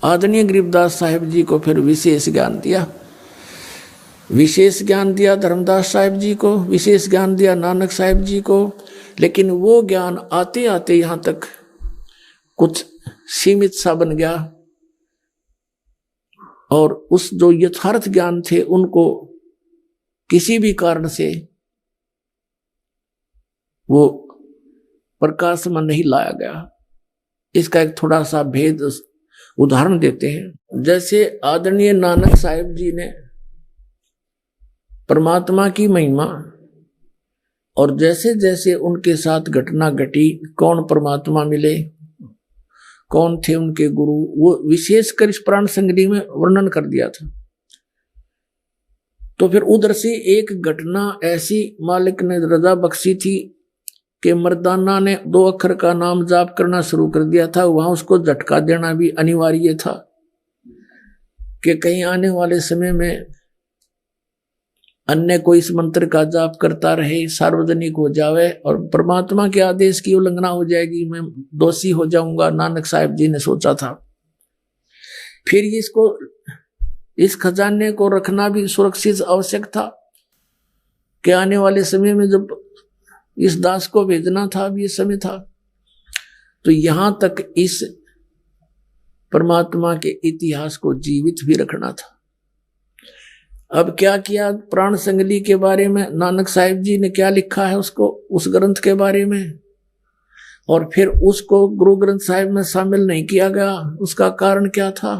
आदरणीय गरीबदास साहिब जी को फिर विशेष ज्ञान दिया। विशेष ज्ञान दिया धर्मदास साहिब जी को, विशेष ज्ञान दिया नानक साहिब जी को, लेकिन वो ज्ञान आते आते यहाँ तक कुछ सीमित सा बन गया, और उस जो यथार्थ ज्ञान थे उनको किसी भी कारण से वो प्रकाश में नहीं लाया गया। इसका एक थोड़ा सा भेद उदाहरण देते हैं। जैसे आदरणीय नानक साहिब जी ने परमात्मा की महिमा, और जैसे जैसे उनके साथ घटना घटी, कौन परमात्मा मिले, कौन थे उनके गुरु, वो विशेषकर इस प्राण संगति में वर्णन कर दिया था। तो फिर उधर से एक घटना ऐसी मालिक ने रजा बख्शी थी कि मर्दाना ने 2 अक्षर का नाम जाप करना शुरू कर दिया था। वहां उसको झटका देना भी अनिवार्य था कि कहीं आने वाले समय में अन्य कोई इस मंत्र का जाप करता रहे, सार्वजनिक हो जावे और परमात्मा के आदेश की उल्लंघना हो जाएगी, मैं दोषी हो जाऊंगा। नानक साहिब जी ने सोचा था। फिर इसको, इस खजाने को रखना भी सुरक्षित आवश्यक था कि आने वाले समय में जब इस दास को भेजना था, अब ये समय था, तो यहां तक इस परमात्मा के इतिहास को जीवित भी रखना था। अब क्या किया, प्राण संगली के बारे में नानक साहिब जी ने क्या लिखा है उसको, उस ग्रंथ के बारे में, और फिर उसको गुरु ग्रंथ साहिब में शामिल नहीं किया गया। उसका कारण क्या था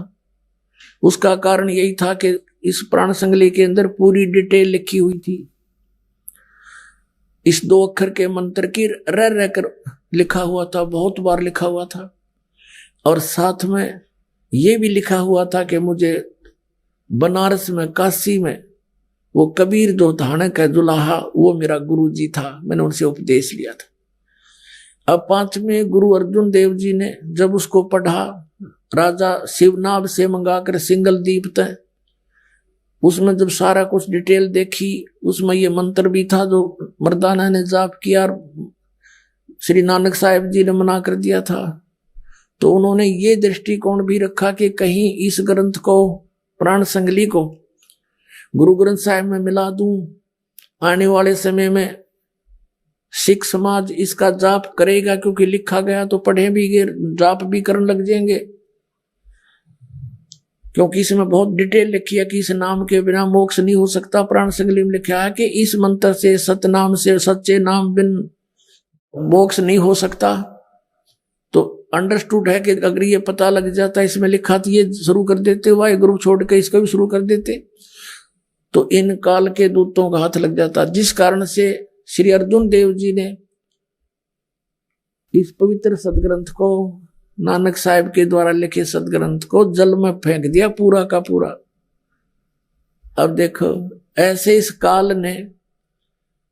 उसका कारण यही था कि इस प्राण संगली के अंदर पूरी डिटेल लिखी हुई थी। इस 2 अक्षर के मंत्र की रह रहकर लिखा हुआ था, बहुत बार लिखा हुआ था। और साथ में ये भी लिखा हुआ था कि मुझे बनारस में, काशी में वो कबीर जो धाने का दुल्हा, वो मेरा गुरु जी था, मैंने उनसे उपदेश लिया था। अब 5वें गुरु अर्जुन देव जी ने जब उसको पढ़ा, राजा शिवनाभ से मंगाकर सिंगल दीप तय, उसमें जब सारा कुछ डिटेल देखी, उसमें ये मंत्र भी था जो मर्दाना ने जाप किया और श्री नानक साहिब जी ने मना कर दिया था। तो उन्होंने ये दृष्टिकोण भी रखा कि कहीं इस ग्रंथ को, प्राण संगली को गुरु ग्रंथ साहिब में मिला दूं, आने वाले समय में सिख समाज इसका जाप करेगा, क्योंकि लिखा गया तो पढ़े भी गए, जाप भी करने लग जाएंगे, क्योंकि इसमें बहुत डिटेल लिखी है कि इस नाम के बिना मोक्ष नहीं हो सकता। प्राण संगली में लिखा है कि इस मंत्र से, सतनाम से, सच्चे नाम बिन मोक्ष नहीं हो सकता। तो अंडरस्टूड है कि अगर ये पता लग जाता, इसमें लिखा तो ये शुरू कर देते, वाहे ग्रुप छोड़ के इसका भी शुरू कर देते, तो इन काल के दूतों का हाथ लग जाता। जिस कारण से श्री अर्जुन देव जी ने इस पवित्र सदग्रंथ को, नानक साहिब के द्वारा लिखे सदग्रंथ को जल में फेंक दिया पूरा का पूरा। अब देखो, ऐसे इस काल ने,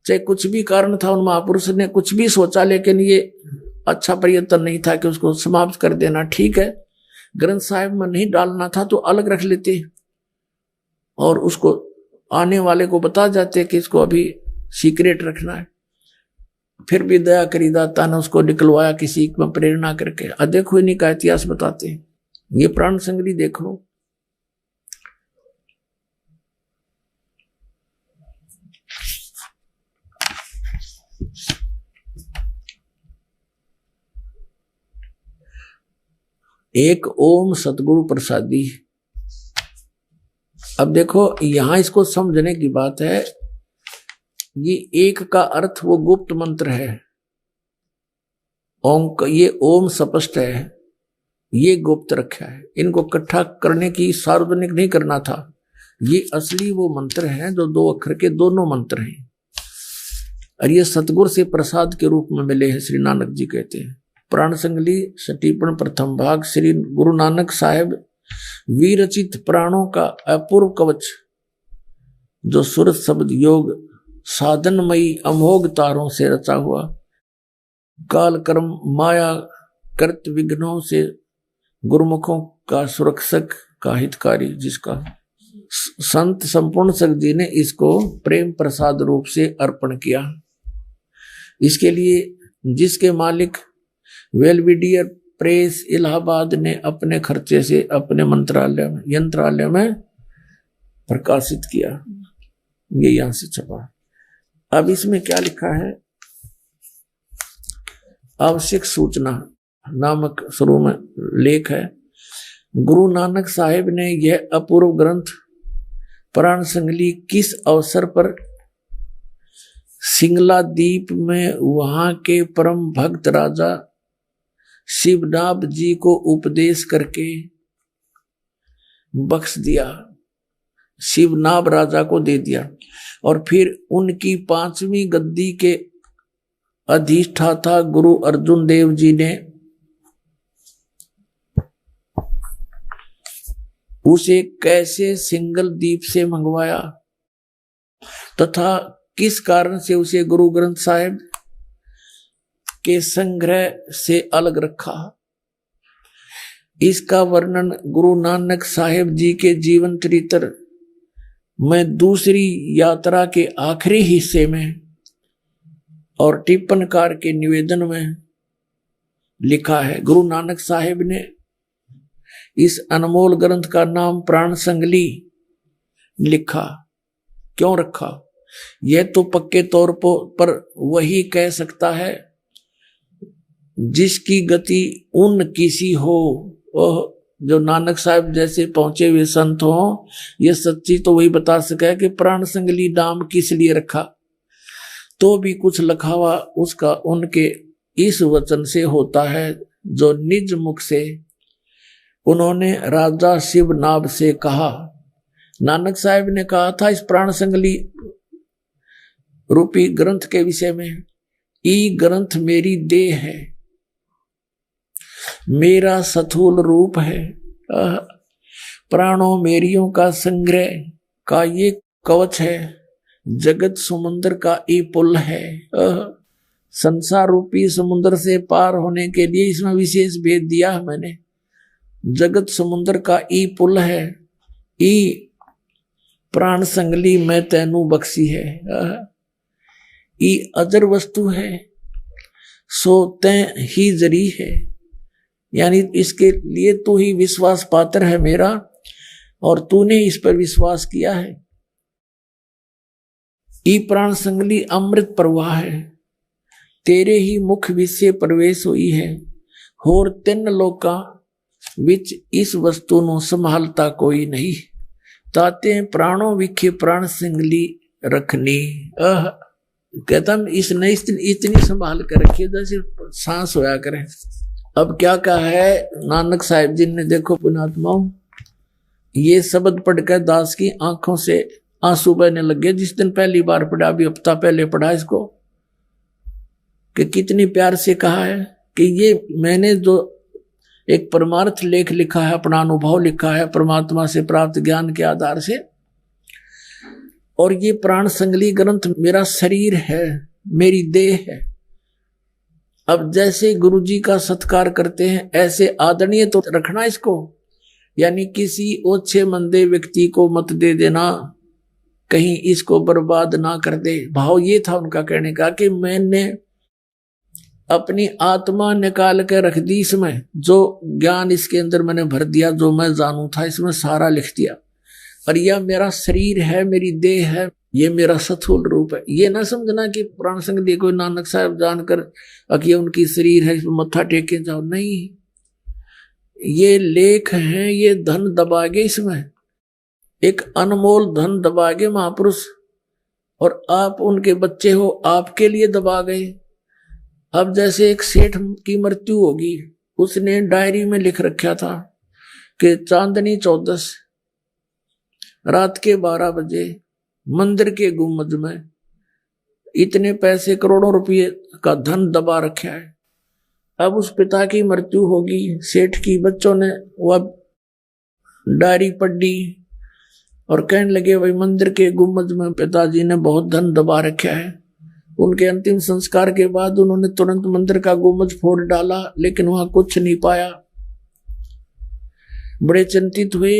चाहे कुछ भी कारण था, उन महापुरुष ने कुछ भी सोचा, लेकिन ये अच्छा प्रयत्न नहीं था कि उसको समाप्त कर देना। ठीक है, ग्रंथ साहिब में नहीं डालना था तो अलग रख लेते और उसको आने वाले को बता जाते कि इसको अभी सीक्रेट रखना है। फिर भी दया करी दाता ने उसको निकलवाया किसी में प्रेरणा करके। देखो इन्हीं का इतिहास बताते हैं। ये प्राण संगली देखो, एक ओम सतगुरु प्रसादी। अब देखो यहां इसको समझने की बात है, ये एक का अर्थ वो गुप्त मंत्र है, ओम का, ये ओम स्पष्ट है, ये गुप्त रखा है। इनको इकट्ठा करने की, सार्वजनिक नहीं करना था। ये असली वो मंत्र हैं जो 2 अक्षर के दोनों मंत्र हैं, और ये सतगुरु से प्रसाद के रूप में मिले हैं, श्री नानक जी कहते हैं। प्राण संगली सटीपन प्रथम भाग, श्री गुरु नानक साहेब विरचित प्राणों का अपूर्व कवच, जो सूरत शब्द योग साधनमयी अमोघ तारों से रचा हुआ, काल कर्म माया कृत विघ्नों से गुरुमुखों का सुरक्षक का हितकारी, जिसका संत संपूर्ण सख जी ने इसको प्रेम प्रसाद रूप से अर्पण किया। इसके लिए जिसके मालिक वेलविडियर प्रेस इलाहाबाद ने अपने खर्चे से अपने यंत्रालय में प्रकाशित किया। ये यहां से छपा। अब इसमें क्या लिखा है, आवश्यक सूचना नामक शुरू में लेख है। गुरु नानक साहिब ने यह अपूर्व ग्रंथ प्राण संगली किस अवसर पर सिंगला द्वीप में वहां के परम भक्त राजा शिवनाभ जी को उपदेश करके बख्श दिया, शिवनाभ राजा को दे दिया, और फिर उनकी 5वीं गद्दी के अधिष्ठाता गुरु अर्जुन देव जी ने उसे कैसे सिंगल द्वीप से मंगवाया तथा किस कारण से उसे गुरु ग्रंथ साहिब के संग्रह से अलग रखा, इसका वर्णन गुरु नानक साहिब जी के जीवन चरित्र में दूसरी यात्रा के आखिरी हिस्से में और टिप्पणकार के निवेदन में लिखा है। गुरु नानक साहिब ने इस अनमोल ग्रंथ का नाम प्राण संगली लिखा। क्यों रखा, यह तो पक्के तौर पर वही कह सकता है जिसकी गति उन किसी हो, जो नानक साहिब जैसे पहुंचे हुए संत हो। यह सच्ची तो वही बता सके कि प्राण संगली नाम किस लिए रखा। तो भी कुछ लखावा उसका उनके इस वचन से होता है, जो निज मुख से उन्होंने राजा शिवनाभ से कहा, नानक साहब ने कहा था इस प्राण संगली रूपी ग्रंथ के विषय में, ई ग्रंथ मेरी देह है, मेरा स्थूल रूप है, प्राणों मेरियों का संग्रह का ये कवच है, जगत समुद्र का ई पुल है। संसार रूपी समुद्र से पार होने के लिए इसमें विशेष भेद दिया है मैंने। जगत समुद्र का ई पुल है, ई प्राण संगली मैं तैनू बख्शी है, ई अजर वस्तु है, सो तैं ही जरी है, यानी इसके लिए तू ही विश्वास पात्र है मेरा, और तूने इस पर विश्वास किया है। ई प्राण संगली अमृत प्रवाह है, तेरे ही मुख विषय प्रवेश हुई है, होर तिन लोका विच इस वस्तु नु संभालता कोई नहीं, ताते प्राणों विखे प्राण संगली रखनी। कहता इसने इतनी संभाल कर रखी जैसे सांस होया करे। अब क्या कहा है नानक साहिब जी ने, देखो पुण्यात्माओं, ये शब्द पढ़कर दास की आंखों से आंसू बहने लगे। जिस दिन पहली बार पढ़ा, अभी हफ्ता पहले पढ़ा इसको, कि कितनी प्यार से कहा है कि ये मैंने जो एक परमार्थ लेख लिखा है, अपना अनुभव लिखा है परमात्मा से प्राप्त ज्ञान के आधार से, और ये प्राण संगली ग्रंथ मेरा शरीर है, मेरी देह है। अब जैसे गुरुजी का सत्कार करते हैं ऐसे आदरणीय तो रखना इसको, यानी किसी ओछे मंदे व्यक्ति को मत दे देना, कहीं इसको बर्बाद ना कर दे। भाव ये था उनका कहने का कि मैंने अपनी आत्मा निकाल के रख दी इसमें, जो ज्ञान इसके अंदर मैंने भर दिया, जो मैं जानू था इसमें सारा लिख दिया, और यह मेरा शरीर है, मेरी देह है, ये मेरा स्थूल रूप है। ये ना समझना कि प्राण संगली कोई नानक साहब जानकर कि उनकी शरीर है, इसमें मत्था टेके जाओ, नहीं। ये लेख हैं, ये धन दबागे, इसमें एक अनमोल धन दबागे महापुरुष, और आप उनके बच्चे हो, आपके लिए दबा गए। अब जैसे एक सेठ की मृत्यु होगी, उसने डायरी में लिख रखा था कि चांदनी 14 रात के 12 बजे मंदिर के गुम्बद में इतने पैसे करोड़ों रुपये का धन दबा रखा है। अब उस पिता की मृत्यु होगी, सेठ की, बच्चों ने वह डायरी पढ़ी और कहने लगे भाई मंदिर के गुम्बद में पिताजी ने बहुत धन दबा रखा है। उनके अंतिम संस्कार के बाद उन्होंने तुरंत मंदिर का गुम्बद फोड़ डाला, लेकिन वहां कुछ नहीं पाया। बड़े चिंतित हुए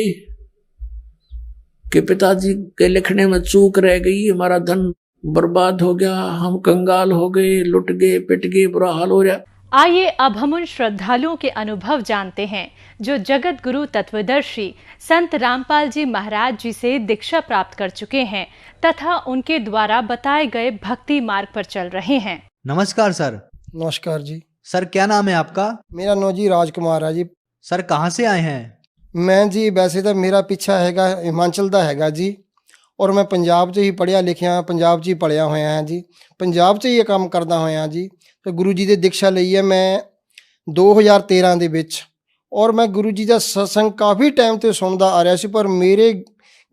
कि पिताजी के लिखने में चूक रह गई, हमारा धन बर्बाद हो गया, हम कंगाल हो गए, लुट गए, पिट गए, बुरा हाल हो रहा। आइए अब हम उन श्रद्धालुओं के अनुभव जानते हैं जो जगत गुरु तत्वदर्शी संत रामपाल जी महाराज जी से दीक्षा प्राप्त कर चुके हैं तथा उनके द्वारा बताए गए भक्ति मार्ग पर चल रहे हैं। नमस्कार सर। नमस्कार जी। सर क्या नाम है आपका? मेरा नाम जी राजकुमार है जी। सर कहाँ से आए हैं? मैं जी वैसे तो मेरा पिछा हैगा हिमाचल का हैगा जी, और मैं पंजाब 'ਚ ही पढ़िया लिखिया, पंजाब 'ਚ ही पढ़िया होया है जी, पंजाब 'ਚ ही ये काम करदा होया जी। तो गुरु जी की दीक्षा ਲਈ है मैं 2013 ਦੇ ਵਿੱਚ, और मैं गुरु जी का सत्संग काफ़ी टाइम तो सुनता आ रहा सी, पर मेरे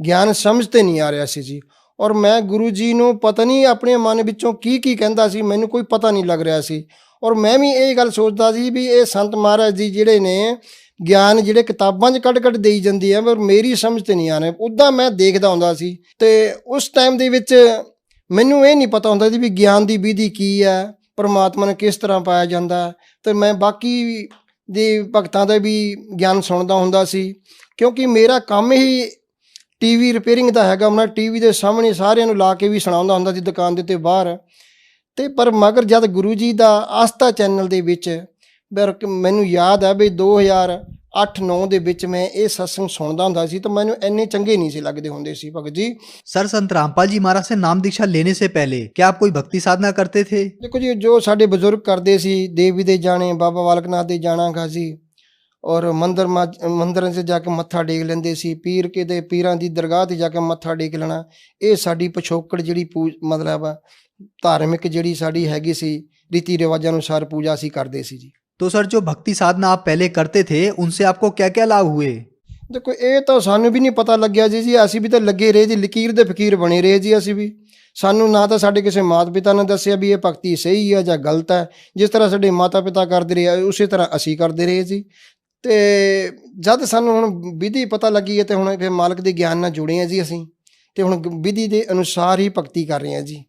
ज्ञान समझते नहीं आ रहा सी जी। और मैं गुरु जी ਨੂੰ पता नहीं अपने मन ਵਿੱਚੋਂ ਕੀ ਕਹਿੰਦਾ ਸੀ, ਮੈਨੂੰ ਕੋਈ पता नहीं लग रहा सी। और मैं भी ਇਹ ਗੱਲ ਸੋਚਦਾ ਸੀ ਵੀ ਇਹ ਸੰਤ ਮਹਾਰਾਜ ਜੀ ਜਿਹੜੇ ਨੇ ਗਿਆਨ ਜਿਹੜੇ ਕਿਤਾਬਾਂ 'ਚ ਕੱਢ ਦੇਈ ਜਾਂਦੀ ਹੈ, ਪਰ ਮੇਰੀ ਸਮਝ ਤੇ ਨਹੀਂ ਆ ਰਿਹਾ। ਉੱਦਾਂ ਮੈਂ ਦੇਖਦਾ ਹੁੰਦਾ ਸੀ, ਤੇ ਉਸ ਟਾਈਮ ਦੇ ਵਿੱਚ ਮੈਨੂੰ ਇਹ ਨਹੀਂ ਪਤਾ ਹੁੰਦਾ ਸੀ ਵੀ ਗਿਆਨ ਦੀ ਵਿਧੀ ਕੀ ਹੈ, परमात्मा ने किस तरह पाया जाता है। तो मैं बाकी दे भगतां का भी ज्ञान सुनता हुंदा सी, क्योंकि मेरा काम ही टीवी रिपेयरिंग का हैगा। मैं टीवी के सामने सारिਆਂ ਨੂੰ ला के भी सुणाउंदा हुंदा सी दुकान ਦੇ ਉੱਤੇ बाहर। ਤੇ पर मगर जब गुरु जी का आस्था चैनल ਦੇ ਵਿੱਚ ਮੈਨੂੰ याद है भी 2008-9 ਦੇ ਵਿੱਚ मैं ਇਹ सत्संग सुनता हुंदा सी, तो मैनू ਇੰਨੇ चंगे नहीं से लगते हुंदे सी भगत जी। सर संत रामपाल जी महाराज से नाम दीक्षा लेने से पहले क्या आप कोई भक्ति साधना करते थे? देखो जी, जो साडे बुजुर्ग करते सी, देवी दे जाने, बाबा बालकनाथ दे जाना गा जी, और मंदिर से जाके मत्था टेक लेंदे सी, पीर के दे पीरां दी दरगाह ते जाके मत्था टेक लेना। ये साडी पिछोकड़ जिहड़ी मतलब धार्मिक जिहड़ी साडी हैगी सी, रीति रिवाजां अनुसार पूजा असीं करदे सी जी। तो सर जो भक्ति साधना आप पहले करते थे उनसे आपको क्या क्या लाभ हुए? देखो ਇਹ ਤਾਂ ਸਾਨੂੰ ਵੀ ਨਹੀਂ ਪਤਾ ਲੱਗਿਆ ਜੀ ਅਸੀਂ ਵੀ ਤਾਂ ਲੱਗੇ ਰਹੇ ਜੀ, ਲਕੀਰ ਦੇ ਫਕੀਰ ਬਣੇ ਰਹੇ ਜੀ। ਅਸੀਂ ਵੀ, ਸਾਨੂੰ ਨਾ ਤਾਂ ਸਾਡੇ ਕਿਸੇ ਮਾਤਾ ਪਿਤਾ ਨੇ ਦੱਸਿਆ ਵੀ ਇਹ ਭਗਤੀ ਸਹੀ ਹੈ ਜਾਂ ਗਲਤ ਹੈ। ਜਿਸ ਤਰ੍ਹਾਂ ਸਾਡੇ ਮਾਤਾ ਪਿਤਾ ਕਰਦੇ ਰਹੇ ਉਸੇ ਤਰ੍ਹਾਂ ਅਸੀਂ ਕਰਦੇ ਰਹੇ ਜੀ। ਤੇ ਜਦ ਸਾਨੂੰ ਹੁਣ ਵਿਧੀ ਪਤਾ ਲੱਗੀ ਹੈ ਤੇ ਹੁਣ ਫਿਰ ਮਾਲਕ ਦੇ ਗਿਆਨ ਨਾਲ ਜੁੜੇ ਹਾਂ ਜੀ ਅਸੀਂ, ਤੇ ਹੁਣ विधि ਦੇ ਅਨੁਸਾਰ ਹੀ ਭਗਤੀ ਕਰ ਰਹੇ ਹਾਂ ਜੀ।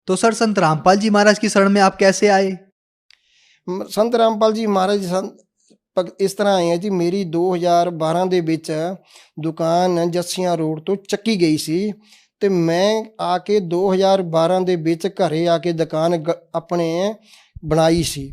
तो सर संत रामपाल जी महाराज की शरण में आप कैसे आए? ਸੰਤ ਰਾਮਪਾਲ ਜੀ ਮਹਾਰਾਜ ਇਸ ਤਰ੍ਹਾਂ ਆਏ ਆ ਜੀ। ਮੇਰੀ 2012 ਦੇ ਵਿੱਚ ਦੁਕਾਨ ਜੱਸੀਆਂ ਰੋਡ ਤੋਂ ਚੱਕੀ ਗਈ ਸੀ, ਤੇ ਮੈਂ ਆ ਕੇ 2012 ਦੇ ਵਿੱਚ ਘਰੇ ਆ ਕੇ ਦੁਕਾਨ ਆਪਣੇ ਬਣਾਈ ਸੀ।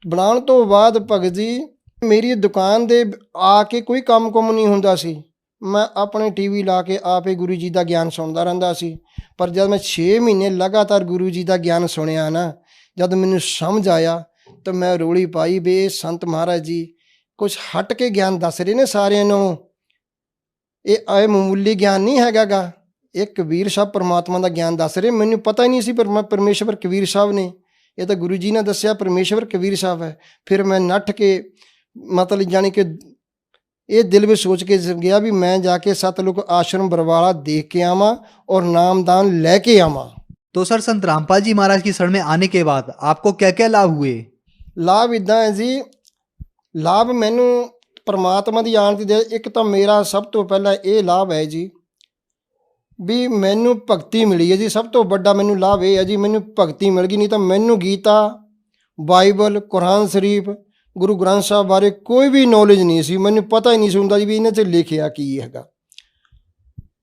ਬਣਾਉਣ ਤੋਂ ਬਾਅਦ ਭਗਤ ਜੀ ਮੇਰੀ ਦੁਕਾਨ ਦੇ ਆ ਕੇ ਕੋਈ ਕੰਮ ਕੁਮ ਨਹੀਂ ਹੁੰਦਾ ਸੀ। ਮੈਂ ਆਪਣੇ ਟੀਵੀ ਲਾ ਕੇ ਆਪੇ ਗੁਰੂ ਜੀ ਦਾ ਗਿਆਨ ਸੁਣਦਾ ਰਹਿੰਦਾ ਸੀ। ਪਰ ਜਦ ਮੈਂ 6 ਮਹੀਨੇ ਲਗਾਤਾਰ ਗੁਰੂ ਜੀ ਦਾ ਗਿਆਨ ਸੁਣਿਆ ਨਾ, ਜਦ ਮੈਨੂੰ ਸਮਝ ਆਇਆ ਤਾਂ ਮੈਂ ਰੋਲੀ ਪਾਈ ਵੀ ਇਹ ਸੰਤ ਮਹਾਰਾਜ ਜੀ ਕੁਛ ਹਟ ਕੇ ਗਿਆਨ ਦੱਸ ਰਹੇ ਨੇ ਸਾਰਿਆਂ ਨੂੰ। ਇਹ ਮਾਮੂਲੀ ਗਿਆਨ ਨਹੀਂ ਹੈਗਾ ਗਾ, ਇਹ ਕਬੀਰ ਸਾਹਿਬ ਪਰਮਾਤਮਾ ਦਾ ਗਿਆਨ ਦੱਸ ਰਹੇ। ਮੈਨੂੰ ਪਤਾ ਹੀ ਨਹੀਂ ਸੀ ਪਰਮੇਸ਼ਵਰ ਕਬੀਰ ਸਾਹਿਬ ਨੇ, ਇਹ ਤਾਂ ਗੁਰੂ ਜੀ ਨੇ ਦੱਸਿਆ ਪਰਮੇਸ਼ਵਰ ਕਬੀਰ ਸਾਹਿਬ ਹੈ। ਫਿਰ ਮੈਂ ਨੱਠ ਕੇ ਮਤਲਬ ਜਾਣੀ ਕਿ ਇਹ ਦਿਲ ਵਿੱਚ ਸੋਚ ਕੇ ਗਿਆ ਵੀ ਮੈਂ ਜਾ ਕੇ ਸਤਲੁਕ ਆਸ਼ਰਮ ਬਰਵਾਲਾ ਦੇਖ ਕੇ ਆਵਾਂ ਔਰ ਨਾਮਦਾਨ ਲੈ ਕੇ ਆਵਾਂ। तो सर संत रामपाल जी महाराज की शरण में आने के बाद आपको क्या क्या लाभ हुए? ਲਾਭ ਇੱਦਾਂ ਹੈ ਜੀ, ਲਾਭ ਮੈਨੂੰ ਪਰਮਾਤਮਾ ਦੀ ਆਣ ਦੀ ਇੱਕ ਤਾਂ ਮੇਰਾ ਸਭ ਤੋਂ ਪਹਿਲਾਂ ਇਹ ਲਾਭ ਹੈ ਜੀ ਵੀ ਮੈਨੂੰ ਭਗਤੀ ਮਿਲੀ ਹੈ ਜੀ। ਸਭ ਤੋਂ ਵੱਡਾ ਮੈਨੂੰ ਲਾਭ ਇਹ ਹੈ ਜੀ, ਮੈਨੂੰ ਭਗਤੀ ਮਿਲ ਗਈ। ਨਹੀਂ ਤਾਂ ਮੈਨੂੰ ਗੀਤਾ, ਬਾਈਬਲ, ਕੁਰਾਨ ਸ਼ਰੀਫ, ਗੁਰੂ ਗ੍ਰੰਥ ਸਾਹਿਬ ਬਾਰੇ ਕੋਈ ਵੀ ਨੌਲੇਜ ਨਹੀਂ ਸੀ। ਮੈਨੂੰ ਪਤਾ ਹੀ ਨਹੀਂ ਸੀ ਹੁੰਦਾ ਜੀ ਵੀ ਇਹਨਾਂ 'ਚ ਲਿਖਿਆ ਕੀ ਹੈਗਾ।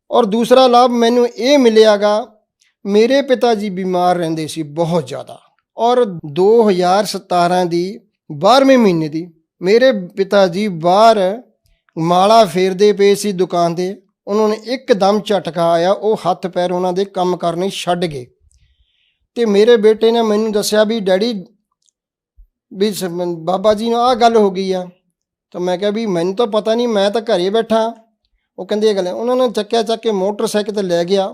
ਔਰ ਦੂਸਰਾ ਲਾਭ ਮੈਨੂੰ ਇਹ ਮਿਲਿਆਗਾ, ਮੇਰੇ ਪਿਤਾ ਜੀ ਬਿਮਾਰ ਰਹਿੰਦੇ ਸੀ ਬਹੁਤ ਜ਼ਿਆਦਾ, ਔਰ 2017 ਦੀ 12ਵੇਂ ਮਹੀਨੇ ਦੀ ਮੇਰੇ ਪਿਤਾ ਜੀ ਬਾਹਰ ਮਾਲਾ ਫੇਰਦੇ ਪਏ ਸੀ ਦੁਕਾਨ 'ਤੇ। ਉਹਨਾਂ ਨੇ ਇੱਕਦਮ ਝਟਕਾ ਆਇਆ, ਉਹ ਹੱਥ ਪੈਰ ਉਹਨਾਂ ਦੇ ਕੰਮ ਕਰਨੇ ਛੱਡ ਗਏ। ਅਤੇ ਮੇਰੇ ਬੇਟੇ ਨੇ ਮੈਨੂੰ ਦੱਸਿਆ ਵੀ ਡੈਡੀ ਵੀ ਬਾਬਾ ਜੀ ਨੂੰ ਆਹ ਗੱਲ ਹੋ ਗਈ ਆ। ਤਾਂ ਮੈਂ ਕਿਹਾ ਵੀ ਮੈਨੂੰ ਤਾਂ ਪਤਾ ਨਹੀਂ, ਮੈਂ ਤਾਂ ਘਰੇ ਬੈਠਾ। ਉਹ ਕਹਿੰਦੇ ਇਹ ਗੱਲ, ਉਹਨਾਂ ਨੇ ਚੱਕ ਕੇ ਮੋਟਰਸਾਈਕਲ 'ਤੇ ਲੈ ਗਿਆ